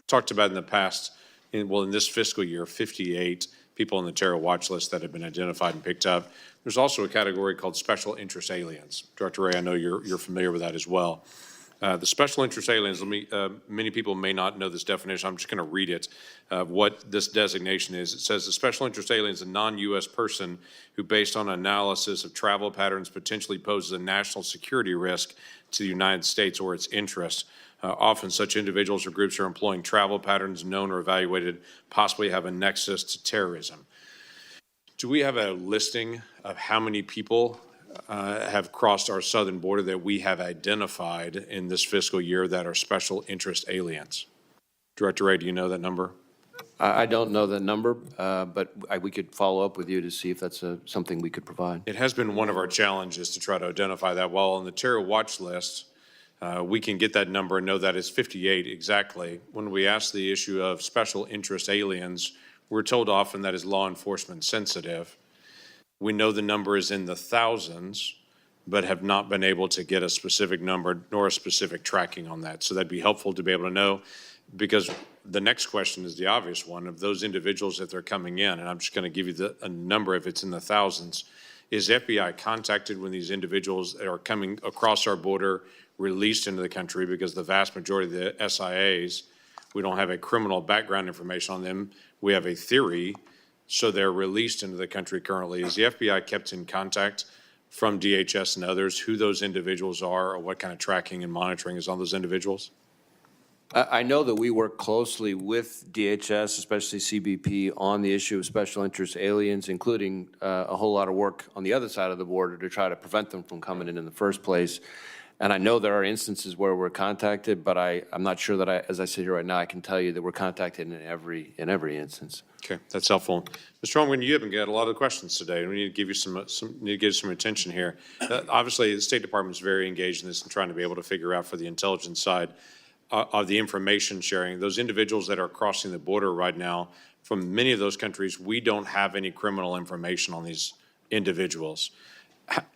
talked about in the past, in this fiscal year, 58 people on the terror watch list that have been identified and picked up. There's also a category called special interest aliens. Director Ray, I know you're familiar with that as well. The special interest aliens, many people may not know this definition. I'm just going to read it, what this designation is. It says the special interest alien is a non-U.S. person who, based on analysis of travel patterns, potentially poses a national security risk to the United States or its interests. Often such individuals or groups are employing travel patterns known or evaluated possibly have a nexus to terrorism. Do we have a listing of how many people have crossed our southern border that we have identified in this fiscal year that are special interest aliens? Director Ray, do you know that number? I don't know the number, but we could follow up with you to see if that's something we could provide. It has been one of our challenges to try to identify that. While on the terror watch list, we can get that number and know that it's 58 exactly. When we ask the issue of special interest aliens, we're told often that is law enforcement sensitive. We know the number is in the thousands, but have not been able to get a specific number nor a specific tracking on that. So that'd be helpful to be able to know, because the next question is the obvious one of those individuals that they're coming in, and I'm just going to give you a number if it's in the thousands. Is FBI contacted when these individuals that are coming across our border released into the country? Because the vast majority of the SIAs, we don't have a criminal background information on them. We have a theory, so they're released into the country currently. Is the FBI kept in contact from DHS and others who those individuals are or what kind of tracking and monitoring is on those individuals? I know that we work closely with DHS, especially CBP, on the issue of special interest aliens, including a whole lot of work on the other side of the border to try to prevent them from coming in the first place. And I know there are instances where we're contacted, but I'm not sure that as I sit here right now, I can tell you that we're contacted in every instance. Okay, that's helpful. Mr. Holmgren, you haven't got a lot of questions today. We need to give you some attention here. Obviously, the State Department is very engaged in this and trying to be able to figure out for the intelligence side of the information sharing. Those individuals that are crossing the border right now from many of those countries, we don't have any criminal information on these individuals.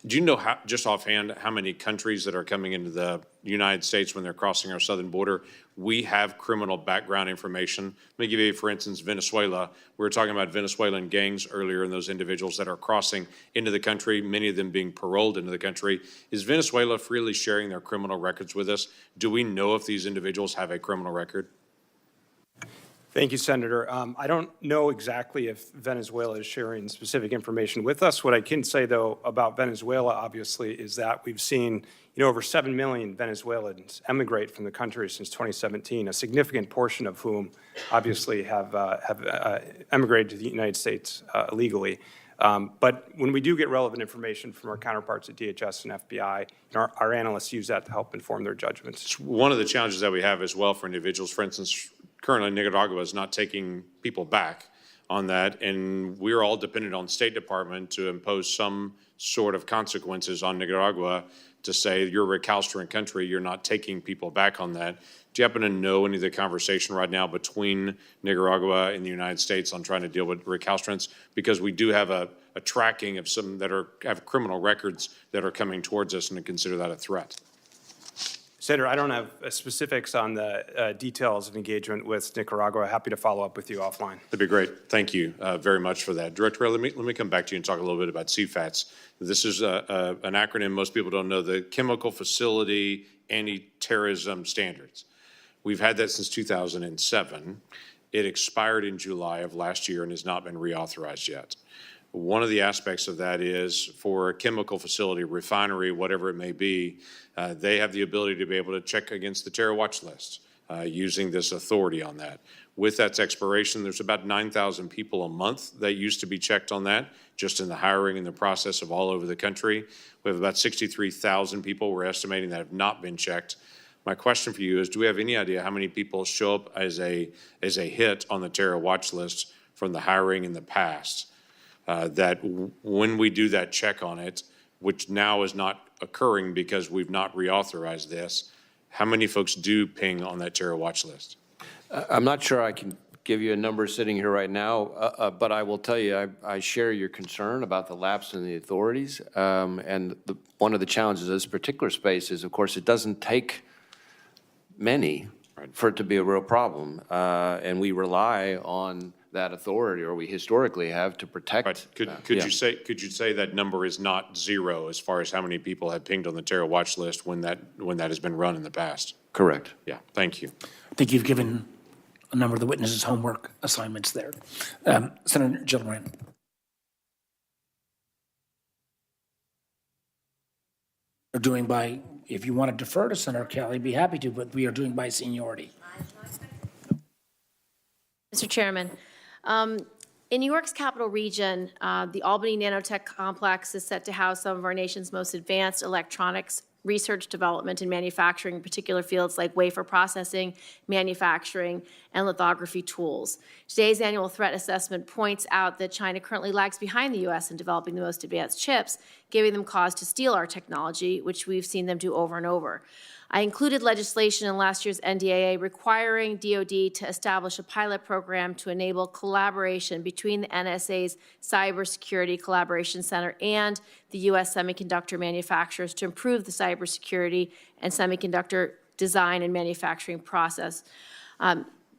Do you know just offhand, how many countries that are coming into the United States when they're crossing our southern border, we have criminal background information? Let me give you, for instance, Venezuela. We were talking about Venezuelan gangs earlier and those individuals that are crossing into the country, many of them being paroled into the country. Is Venezuela freely sharing their criminal records with us? Do we know if these individuals have a criminal record? Thank you, Senator. I don't know exactly if Venezuela is sharing specific information with us. What I can say, though, about Venezuela, obviously, is that we've seen over 7 million Venezuelans emigrate from the country since 2017, a significant portion of whom obviously have emigrated to the United States illegally. But when we do get relevant information from our counterparts at DHS and FBI, our analysts use that to help inform their judgments. One of the challenges that we have as well for individuals, for instance, currently Nicaragua is not taking people back on that, and we're all dependent on the State Department to impose some sort of consequences on Nicaragua to say you're a recalcitrant country, you're not taking people back on that. Do you happen to know any of the conversation right now between Nicaragua and the United States on trying to deal with recalcitrants? Because we do have a tracking of some that have criminal records that are coming towards us, and to consider that a threat. Senator, I don't have specifics on the details of engagement with Nicaragua. Happy to follow up with you offline. That'd be great. Thank you very much for that. Director, let me come back to you and talk a little bit about CFATS. This is an acronym most people don't know, the Chemical Facility Anti-Terrorism Standards. We've had that since 2007. It expired in July of last year and has not been reauthorized yet. One of the aspects of that is for a chemical facility, refinery, whatever it may be, they have the ability to be able to check against the terror watch list using this authority on that. With that expiration, there's about 9,000 people a month that used to be checked on that, just in the hiring and the process of all over the country. We have about 63,000 people we're estimating that have not been checked. My question for you is, do we have any idea how many people show up as a hit on the terror watch list from the hiring in the past? That when we do that check on it, which now is not occurring because we've not reauthorized this, how many folks do ping on that terror watch list? I'm not sure I can give you a number sitting here right now, but I will tell you, I share your concern about the lapse in the authorities. And one of the challenges of this particular space is, of course, it doesn't take many for it to be a real problem. And we rely on that authority, or we historically have, to protect. Right. Could you say that number is not zero as far as how many people have pinged on the terror watch list when that has been run in the past? Correct. Yeah. Thank you. I think you've given a number of the witnesses homework assignments there. Senator Gillibrand. We're doing by, if you want to defer to Senator Kelly, be happy to, but we are doing by seniority. Mr. Chairman, in New York's capital region, the Albany Nanotech Complex is set to house some of our nation's most advanced electronics research, development, and manufacturing in particular fields like wafer processing, manufacturing, and lithography tools. Today's annual threat assessment points out that China currently lags behind the U.S. in developing the most advanced chips, giving them cause to steal our technology, which we've seen them do over and over. I included legislation in last year's NDAA requiring DoD to establish a pilot program to enable collaboration between the NSA's Cybersecurity Collaboration Center and the U.S. semiconductor manufacturers to improve the cybersecurity and semiconductor design and manufacturing process.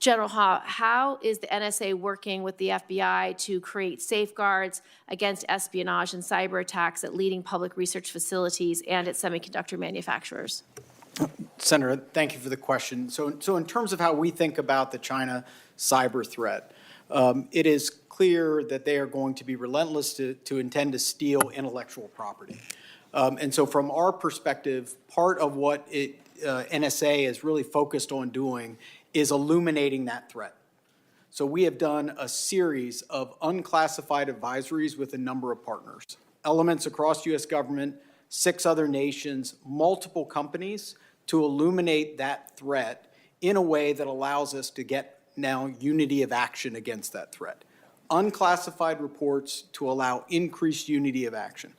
General Haw, how is the NSA working with the FBI to create safeguards against espionage and cyber attacks at leading public research facilities and at semiconductor manufacturers? Senator, thank you for the question. So in terms of how we think about the China cyber threat, it is clear that they are going to be relentless to intend to steal intellectual property. And so from our perspective, part of what NSA is really focused on doing is illuminating that threat. So we have done a series of unclassified advisories with a number of partners, elements across U.S. government, 6 other nations, multiple companies, to illuminate that threat in a way that allows us to get now unity of action against that threat. Unclassified reports to allow increased unity of action.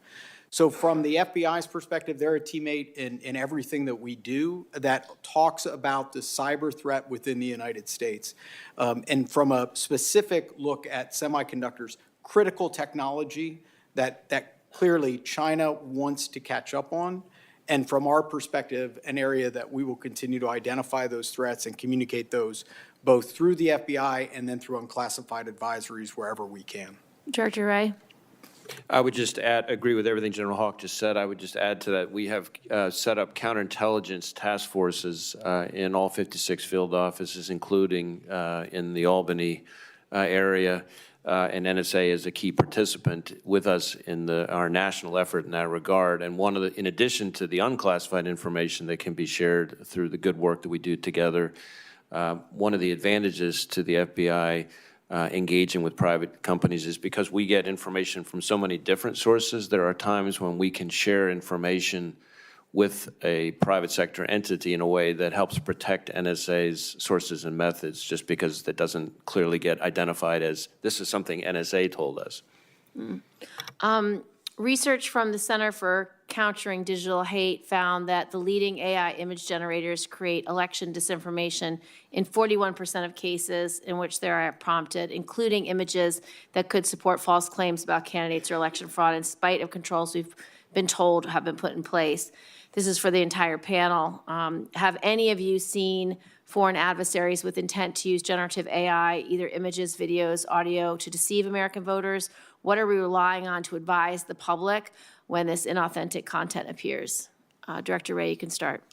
So from the FBI's perspective, they're a teammate in everything that we do that talks about the cyber threat within the United States. And from a specific look at semiconductors, critical technology that clearly China wants to catch up on. And from our perspective, an area that we will continue to identify those threats and communicate those both through the FBI and then through unclassified advisories wherever we can. Director Wray? I would just agree with everything General Hawk just said. I would just add to that, we have set up counterintelligence task forces in all 56 field offices, including in the Albany area. And NSA is a key participant with us in our national effort in that regard. And in addition to the unclassified information that can be shared through the good work that we do together, one of the advantages to the FBI engaging with private companies is because we get information from so many different sources. There are times when we can share information with a private sector entity in a way that helps protect NSA's sources and methods, just because that doesn't clearly get identified as this is something NSA told us. Research from the Center for Countering Digital Hate found that the leading AI image generators create election disinformation in 41% of cases in which they are prompted, including images that could support false claims about candidates or election fraud in spite of controls we've been told have been put in place. This is for the entire panel. Have any of you seen foreign adversaries with intent to use generative AI, either images, videos, audio, to deceive American voters? What are we relying on to advise the public when this inauthentic content appears? Director Wray, you can start.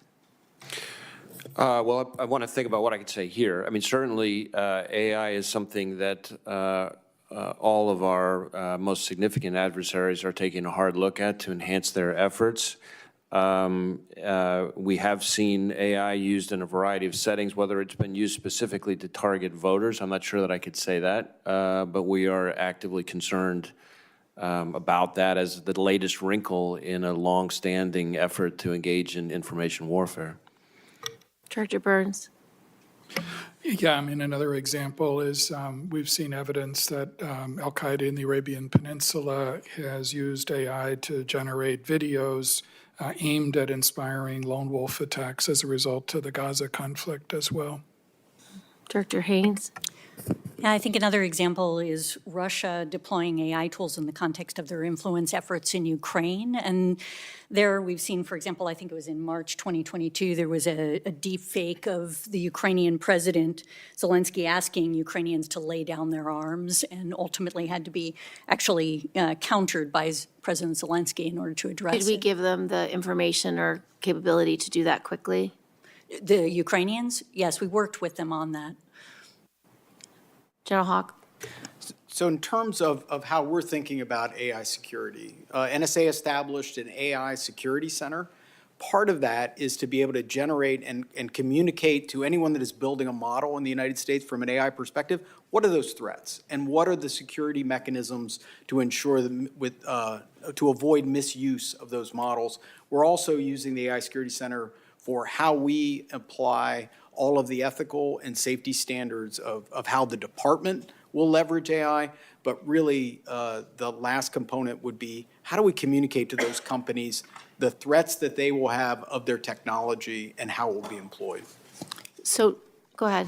Well, I want to think about what I could say here. I mean, certainly AI is something that all of our most significant adversaries are taking a hard look at to enhance their efforts. We have seen AI used in a variety of settings, whether it's been used specifically to target voters. I'm not sure that I could say that, but we are actively concerned about that as the latest wrinkle in a long-standing effort to engage in information warfare. Director Burns. Yeah, I mean, another example is we've seen evidence that Al-Qaeda in the Arabian Peninsula has used AI to generate videos aimed at inspiring lone wolf attacks as a result of the Gaza conflict as well. Director Haynes. Yeah, I think another example is Russia deploying AI tools in the context of their influence efforts in Ukraine. And there we've seen, for example, I think it was in March 2022, there was a deep fake of the Ukrainian president, Zelensky, asking Ukrainians to lay down their arms, and ultimately had to be actually countered by President Zelensky in order to address it. Did we give them the information or capability to do that quickly? The Ukrainians? Yes, we worked with them on that. General Hawk. So in terms of how we're thinking about AI security, NSA established an AI security center. Part of that is to be able to generate and communicate to anyone that is building a model in the United States from an AI perspective, what are those threats? And what are the security mechanisms to ensure to avoid misuse of those models? We're also using the AI Security Center for how we apply all of the ethical and safety standards of how the department will leverage AI, but really the last component would be how do we communicate to those companies the threats that they will have of their technology and how it will be employed. So, go ahead.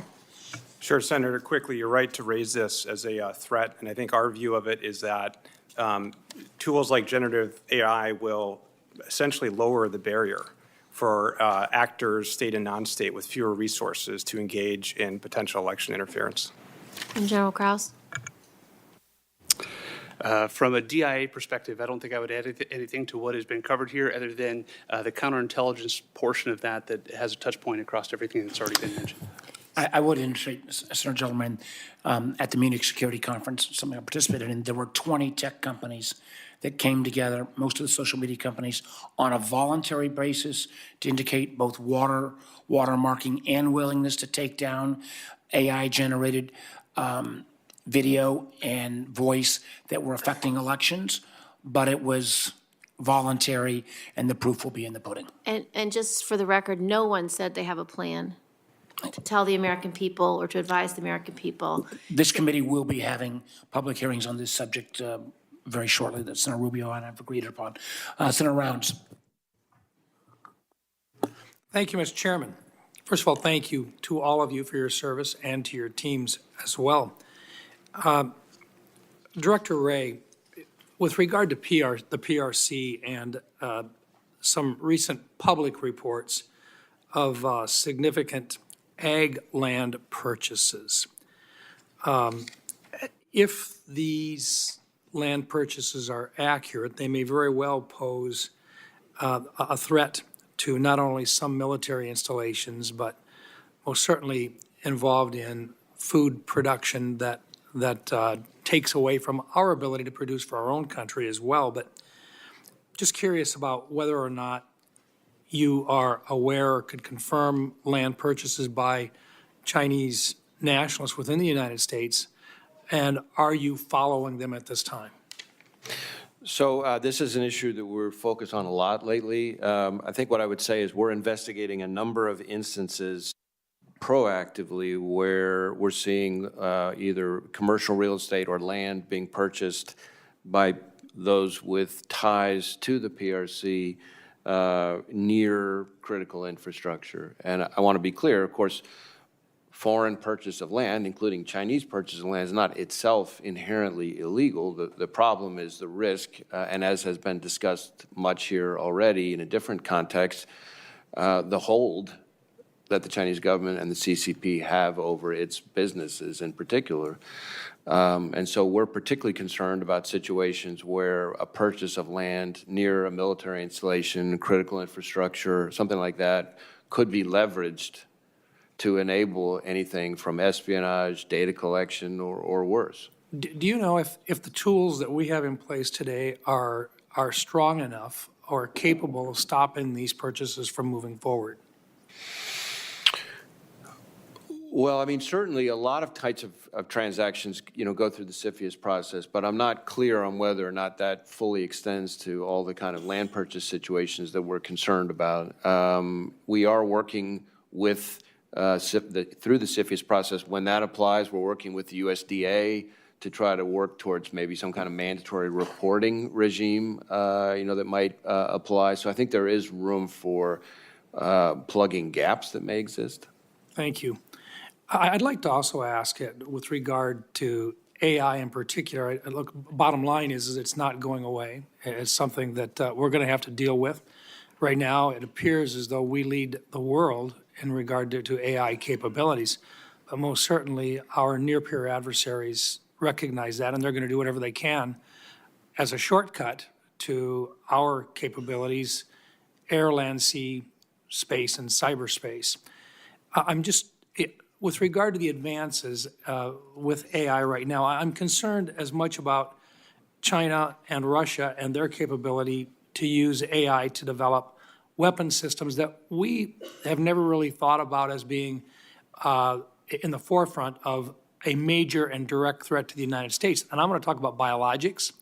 Sure, Senator, quickly, you're right to raise this as a threat, and I think our view of it is that tools like generative AI will essentially lower the barrier for actors, state and non-state, with fewer resources to engage in potential election interference. And General Krause? From a DIA perspective, I don't think I would add anything to what has been covered here other than the counterintelligence portion of that has a touch point across everything that's already been mentioned. I would indicate, Senator Gentleman, at the Munich Security Conference, something I participated in, there were 20 tech companies that came together, most of the social media companies, on a voluntary basis to indicate both watermarking and willingness to take down AI-generated video and voice that were affecting elections, but it was voluntary, and the proof will be in the pudding. And just for the record, no one said they have a plan to tell the American people or to advise the American people. This committee will be having public hearings on this subject very shortly that Senator Rubio and I have agreed upon. Senator Rounds. Thank you, Mr. Chairman. First of all, thank you to all of you for your service and to your teams as well. Director Wray, With regard to the PRC and some recent public reports of significant ag land purchases, if these land purchases are accurate, they may very well pose a threat to not only some military installations, but most certainly involved in food production that takes away from our ability to produce for our own country as well. But just curious about whether or not you are aware or could confirm land purchases by Chinese nationalists within the United States, and are you following them at this time? So this is an issue that we're focused on a lot lately. I think what I would say is we're investigating a number of instances proactively where we're seeing either commercial real estate or land being purchased by those with ties to the PRC near critical infrastructure. And I want to be clear, of course, foreign purchase of land, including Chinese purchase of land, is not itself inherently illegal. The problem is the risk, and as has been discussed much here already in a different context, the hold that the Chinese government and the CCP have over its businesses in particular. And so we're particularly concerned about situations where a purchase of land near a military installation, critical infrastructure, something like that, could be leveraged to enable anything from espionage, data collection, or worse. Do you know if the tools that we have in place today are strong enough or capable of stopping these purchases from moving forward? Well, I mean, certainly a lot of types of transactions, go through the CFIUS process, but I'm not clear on whether or not that fully extends to all the kind of land purchase situations that we're concerned about. We are working with, through the CFIUS process, when that applies, we're working with the USDA to try to work towards maybe some kind of mandatory reporting regime, that might apply. So I think there is room for plugging gaps that may exist. Thank you. I'd like to also ask it with regard to AI in particular. Look, bottom line is it's not going away. It's something that we're going to have to deal with. Right now, it appears as though we lead the world in regard to AI capabilities. But most certainly, our near-peer adversaries recognize that, and they're going to do whatever they can as a shortcut to our capabilities, air, land, sea, space, and cyberspace. With regard to the advances with AI right now, I'm concerned as much about China and Russia and their capability to use AI to develop weapon systems that we have never really thought about as being in the forefront of a major and direct threat to the United States. And I'm going to talk about biologics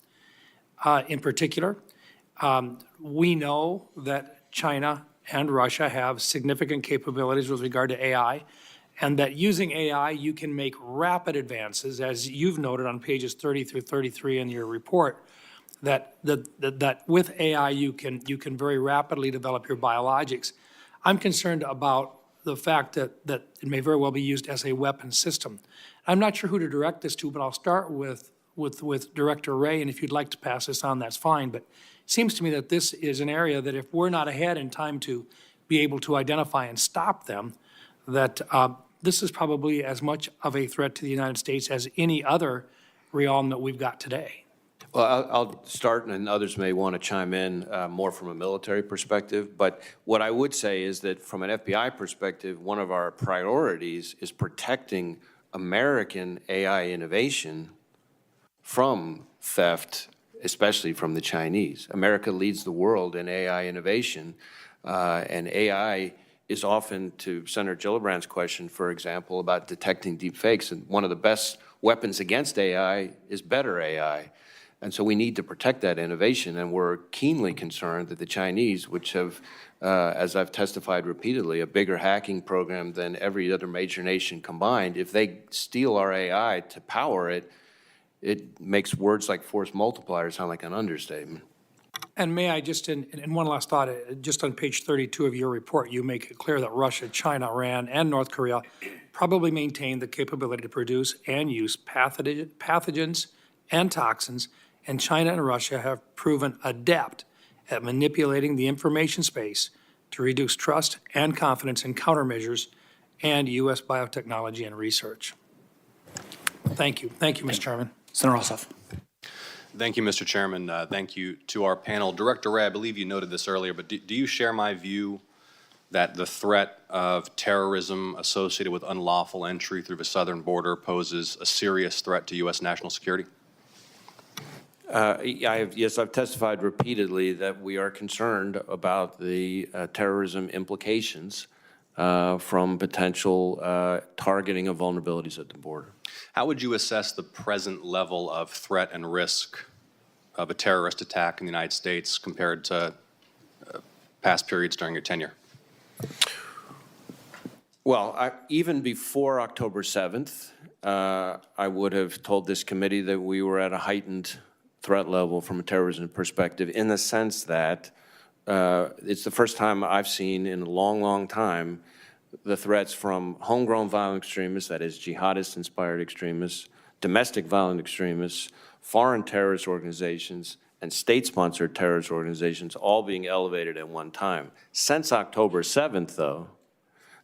in particular. We know that China and Russia have significant capabilities with regard to AI, and that using AI, you can make rapid advances, as you've noted on pages 30 through 33 in your report, that with AI, you can very rapidly develop your biologics. I'm concerned about the fact that it may very well be used as a weapon system. I'm not sure who to direct this to, but I'll start with Director Wray, and if you'd like to pass this on, that's fine. But it seems to me that this is an area that if we're not ahead in time to be able to identify and stop them, that this is probably as much of a threat to the United States as any other realm that we've got today. Well, I'll start, and others may want to chime in more from a military perspective. But what I would say is that from an FBI perspective, one of our priorities is protecting American AI innovation from theft, especially from the Chinese. America leads the world in AI innovation, and AI is often, to Senator Gillibrand's question, for example, about detecting deep fakes. And one of the best weapons against AI is better AI. And so we need to protect that innovation. And we're keenly concerned that the Chinese, which have, as I've testified repeatedly, a bigger hacking program than every other major nation combined, if they steal our AI to power it, it makes words like force multiplier sound like an understatement. And may I just, in one last thought, just on page 32 of your report, you make it clear that Russia, China, Iran, and North Korea probably maintain the capability to produce and use pathogens and toxins and China and Russia have proven adept at manipulating the information space to reduce trust and confidence in countermeasures and U.S. biotechnology and research. Thank you. Thank you, Mr. Chairman. Senator Ossoff. Thank you, Mr. Chairman. Thank you to our panel. Director Wray, I believe you noted this earlier, but do you share my view that the threat of terrorism associated with unlawful entry through the southern border poses a serious threat to U.S. national security? Yes, I've testified repeatedly that we are concerned about the terrorism implications from potential targeting of vulnerabilities at the border. How would you assess the present level of threat and risk of a terrorist attack in the United States compared to past periods during your tenure? Well, even before October 7th, I would have told this committee that we were at a heightened threat level from a terrorism perspective, in the sense that it's the first time I've seen in a long, long time the threats from homegrown violent extremists, that is jihadist-inspired extremists, domestic violent extremists, foreign terrorist organizations, and state-sponsored terrorist organizations all being elevated at one time. Since October 7th, though,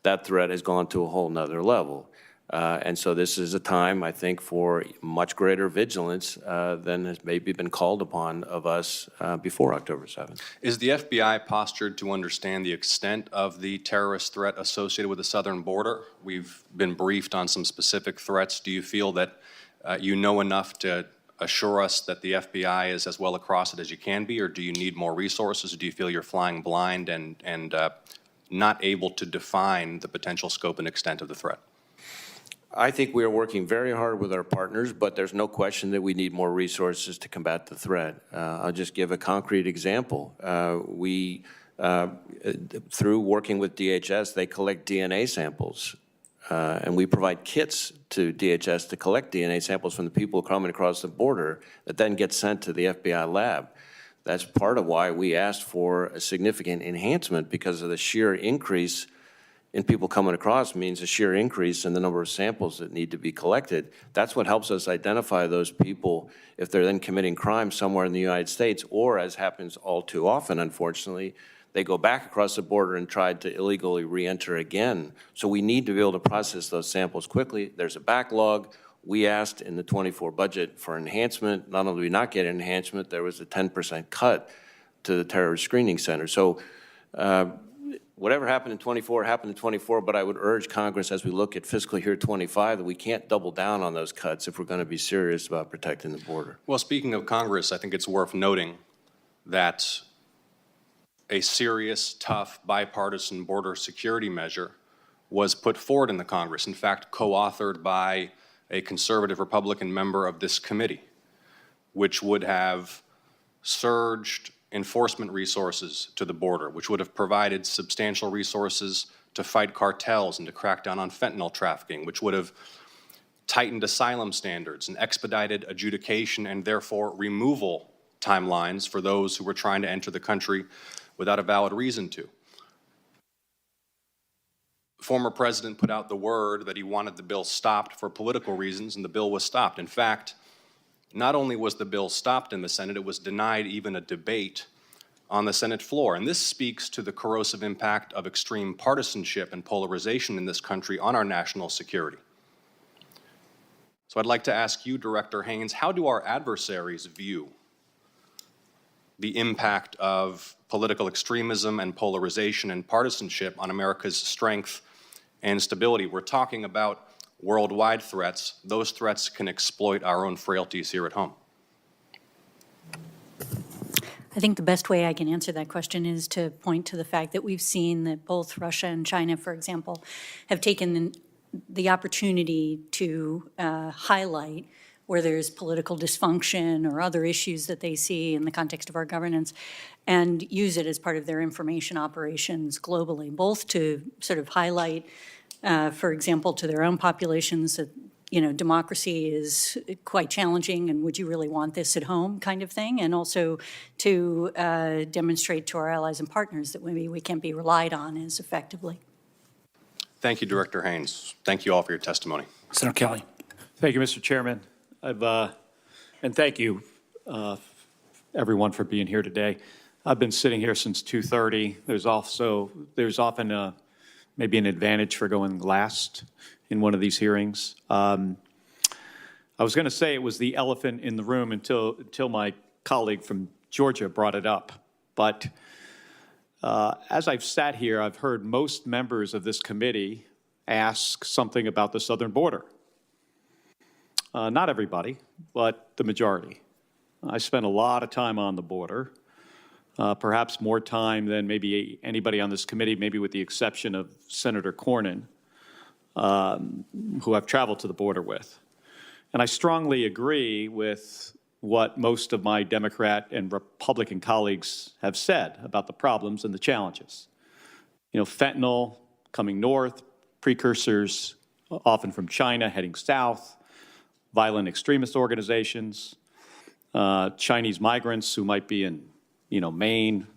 that threat has gone to a whole nother level. And so this is a time, I think, for much greater vigilance than has maybe been called upon of us before October 7th. Is the FBI postured to understand the extent of the terrorist threat associated with the southern border? We've been briefed on some specific threats. Do you feel that you know enough to assure us that the FBI is as well across it as you can be, or do you need more resources? Or do you feel you're flying blind and not able to define the potential scope and extent of the threat? I think we are working very hard with our partners, but there's no question that we need more resources to combat the threat. I'll just give a concrete example. Through working with DHS, they collect DNA samples, and we provide kits to DHS to collect DNA samples from the people coming across the border that then get sent to the FBI lab. That's part of why we asked for a significant enhancement, because of the sheer increase in people coming across means a sheer increase in the number of samples that need to be collected. That's what helps us identify those people if they're then committing crimes somewhere in the United States, or, as happens all too often, unfortunately, they go back across the border and try to illegally re-enter again. So we need to be able to process those samples quickly. There's a backlog. We asked in the 24 budget for enhancement. Not only did we not get enhancement, there was a 10% cut to the terrorist screening center. So whatever happened in 24 happened in 24, but I would urge Congress, as we look at fiscal year 25, that we can't double down on those cuts if we're going to be serious about protecting the border. Well, speaking of Congress, I think it's worth noting that a serious, tough, bipartisan border security measure was put forward in the Congress, in fact, co-authored by a conservative Republican member of this committee, which would have surged enforcement resources to the border, which would have provided substantial resources to fight cartels and to crack down on fentanyl trafficking, which would have tightened asylum standards and expedited adjudication and therefore removal timelines for those who were trying to enter the country without a valid reason to. The former president put out the word that he wanted the bill stopped for political reasons, and the bill was stopped. In fact, not only was the bill stopped in the Senate, it was denied even a debate on the Senate floor. And this speaks to the corrosive impact of extreme partisanship and polarization in this country on our national security. So I'd like to ask you, Director Haynes, how do our adversaries view the impact of political extremism and polarization and partisanship on America's strength and stability? We're talking about worldwide threats. Those threats can exploit our own frailties here at home. I think the best way I can answer that question is to point to the fact that we've seen that both Russia and China, for example, have taken the opportunity to highlight where there's political dysfunction or other issues that they see in the context of our governance, and use it as part of their information operations globally, both to sort of highlight, for example, to their own populations that, you know, democracy is quite challenging and would you really want this at home kind of thing, and also to demonstrate to our allies and partners that maybe we can't be relied on as effectively. Thank you, Director Haynes. Thank you all for your testimony. Senator Kelly. Thank you, Mr. Chairman. And thank you everyone for being here today. I've been sitting here since 2:30. There's often maybe an advantage for going last in one of these hearings. I was going to say it was the elephant in the room until my colleague from Georgia brought it up. But as I've sat here, I've heard most members of this committee ask something about the southern border. Not everybody, but the majority. I spent a lot of time on the border, perhaps more time than maybe anybody on this committee, maybe with the exception of Senator Cornyn, who I've traveled to the border with. And I strongly agree with what most of my Democrat and Republican colleagues have said about the problems and the challenges. You know, fentanyl coming north, precursors often from China heading south, violent extremist organizations, Chinese migrants who might be in, Maine,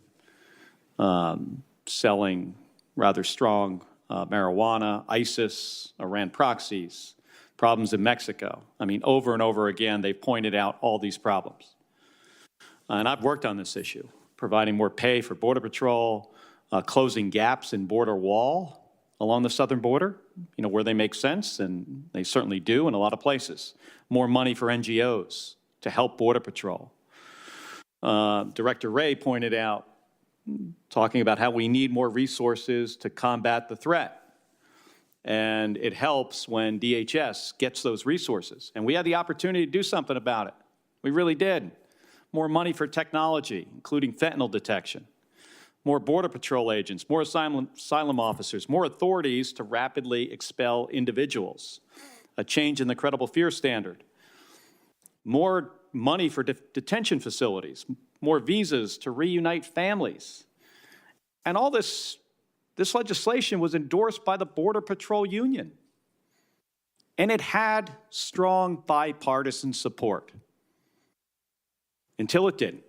selling rather strong marijuana, ISIS, Iran proxies, problems in Mexico. I mean, over and over again, they've pointed out all these problems. And I've worked on this issue, providing more pay for Border Patrol, closing gaps in border wall along the southern border, where they make sense, and they certainly do in a lot of places. More money for NGOs to help Border Patrol. Director Wray pointed out, talking about how we need more resources to combat the threat. And it helps when DHS gets those resources. And we had the opportunity to do something about it. We really did. More money for technology, including fentanyl detection. More Border Patrol agents, more asylum officers, more authorities to rapidly expel individuals. A change in the credible fear standard. More money for detention facilities, more visas to reunite families. And all this legislation was endorsed by the Border Patrol Union. And it had strong bipartisan support until it didn't.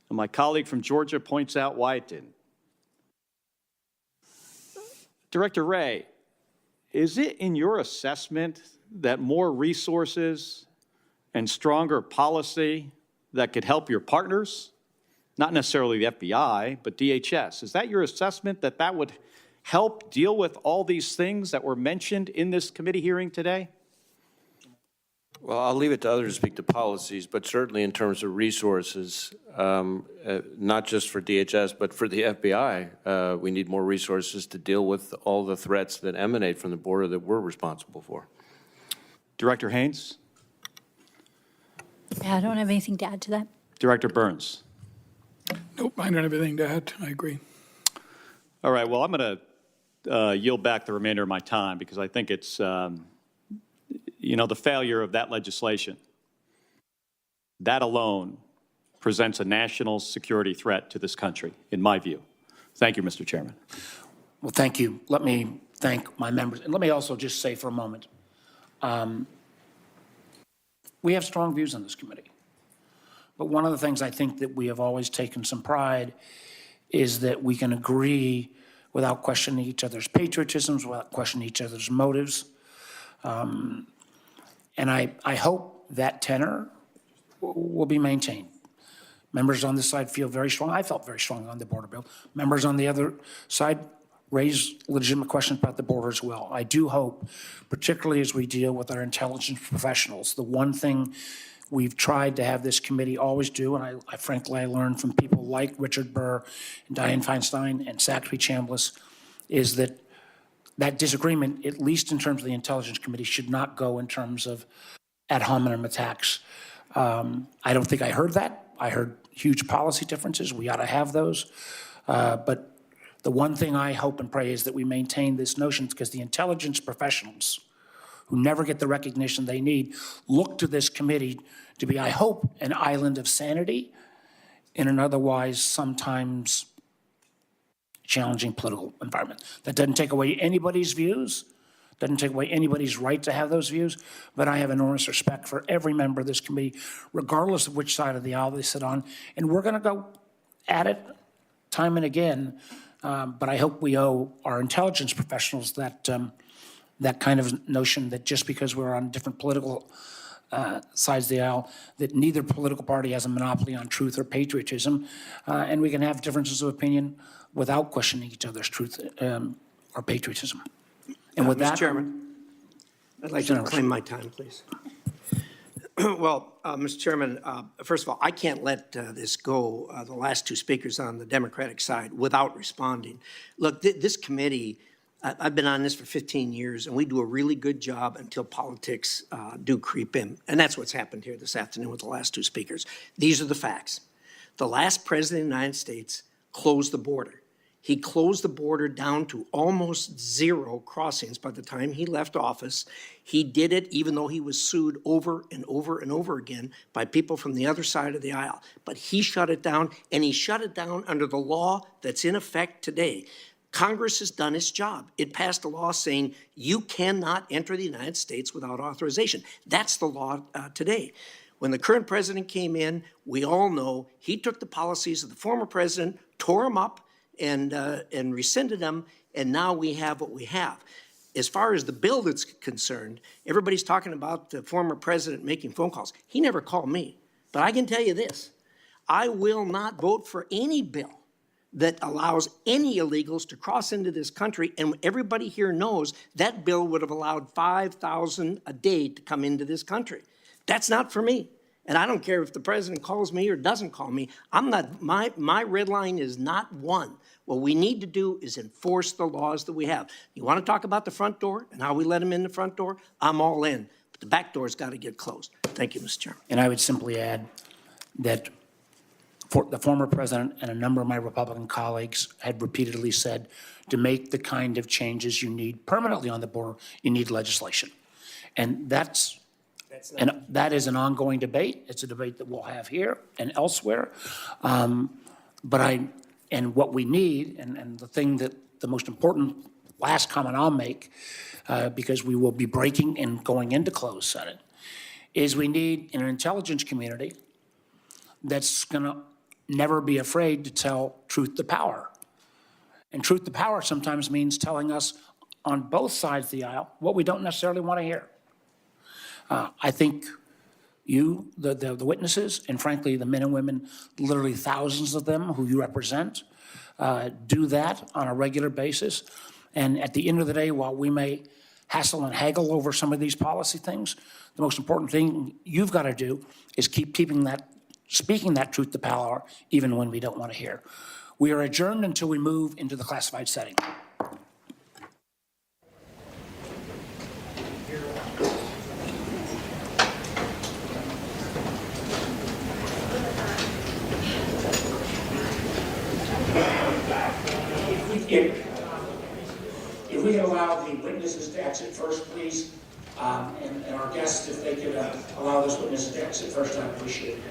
And my colleague from Georgia points out why it didn't. Director Wray, is it in your assessment that more resources and stronger policy that could help your partners, not necessarily the FBI, but DHS, is that your assessment that that would help deal with all these things that were mentioned in this committee hearing today? Well, I'll leave it to others to speak to policies, but certainly in terms of resources, not just for DHS, but for the FBI, we need more resources to deal with all the threats that emanate from the border that we're responsible for. Director Haynes? Yeah, I don't have anything to add to that. Director Burns? Nope, I don't have anything to add. I agree. All right, well, I'm going to yield back the remainder of my time because I think it's, the failure of that legislation, that alone presents a national security threat to this country, in my view. Thank you, Mr. Chairman. Well, thank you. Let me thank my members. And let me also just say for a moment, we have strong views on this committee. But one of the things I think that we have always taken some pride is that we can agree without questioning each other's patriotisms, without questioning each other's motives. And I hope that tenor will be maintained. Members on this side feel very strong. I felt very strong on the border bill. Members on the other side raise legitimate questions about the border as well. I do hope, particularly as we deal with our intelligence professionals, the one thing we've tried to have this committee always do, and I frankly learned from people like Richard Burr and Dianne Feinstein and Saxby Chambliss, is that disagreement, at least in terms of the Intelligence Committee, should not go in terms of ad hominem attacks. I don't think I heard that. I heard huge policy differences. We ought to have those. But the one thing I hope and pray is that we maintain this notion, because the intelligence professionals who never get the recognition they need look to this committee to be, I hope, an island of sanity in an otherwise sometimes challenging political environment. That doesn't take away anybody's views, doesn't take away anybody's right to have those views, but I have enormous respect for every member of this committee, regardless of which side of the aisle they sit on, and we're gonna go at it time and again, but I hope we owe our intelligence professionals that kind of notion that just because we're on different political sides of the aisle, that neither political party has a monopoly on truth or patriotism, and we can have differences of opinion without questioning each other's truth or patriotism. And with Mr. that, Chairman, I'd like to Senator. reclaim my time, please. Well, Mr. Chairman, first of all, I can't let this go, the last two speakers on the Democratic side, without responding. Look, this committee, I've been on this for 15 years, and we do a really good job until politics do creep in. And that's what's happened here this afternoon with the last two speakers. These are the facts. The last president of the United States closed the border. He closed the border down to almost zero crossings by the time he left office. He did it even though he was sued over and over and over again by people from the other side of the aisle. But he shut it down, and he shut it down under the law that's in effect today. Congress has done its job. It passed a law saying you cannot enter the United States without authorization. That's the law today. When the current president came in, we all know he took the policies of the former president, tore them up, and rescinded them, and now we have what we have. As far as the bill that's concerned, everybody's talking about the former president making phone calls. He never called me. But I can tell you this, I will not vote for any bill that allows any illegals to cross into this country, and everybody here knows that bill would have allowed 5,000 a day to come into this country. That's not for me. And I don't care if the president calls me or doesn't call me. I'm not, my red line is not one. What we need to do is enforce the laws that we have. You want to talk about the front door and how we let them in the front door? I'm all in. But the back door's got to get closed. Thank you, Mr. Chairman. and I would simply add that for the former president and a number of my Republican colleagues had repeatedly said, to make the kind of changes you need permanently on the border, you need legislation. And that is an ongoing debate. It's a debate that we'll have here and elsewhere. And what we need, and the thing that the most important last comment I'll make, because we will be breaking and going into closed Senate, is we need an intelligence community that's going to never be afraid to tell truth to power. And truth to power sometimes means telling us on both sides of the aisle what we don't necessarily want to hear. I think you, the witnesses, and frankly, the men and women, literally thousands of them who you represent, do that on a regular basis. And at the end of the day, while we may hassle and haggle over some of these policy things, the most important thing you've got to do is speaking that truth to power, even when we don't want to hear. We are adjourned until we move into the classified setting. If we could allow the witnesses to exit first, please, and our guests, if they could allow those witnesses to exit first, I'd appreciate it.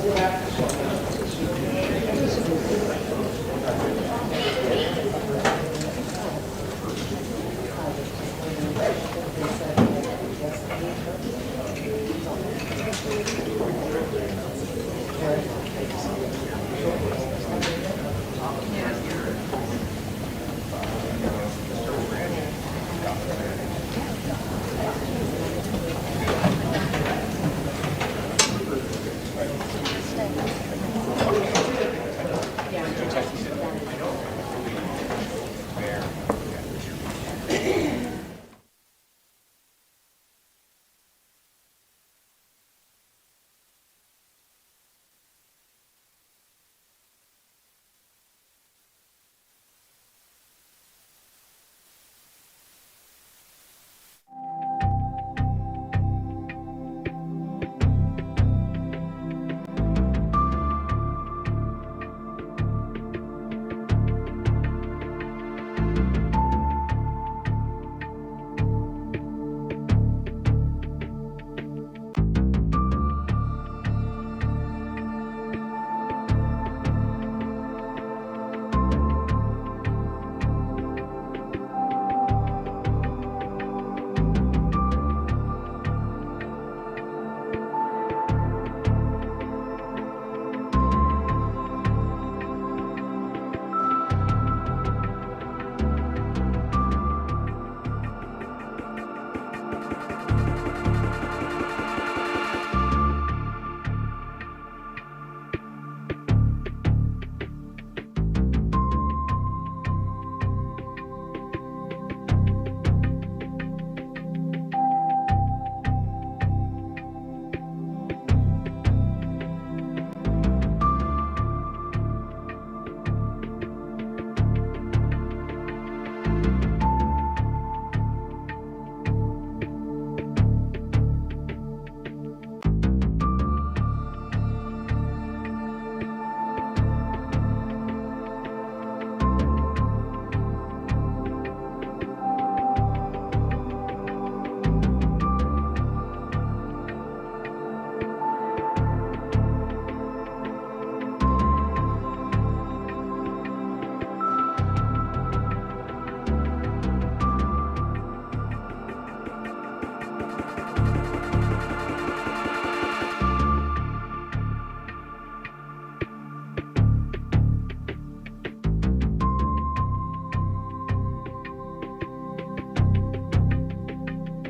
We'll have this one.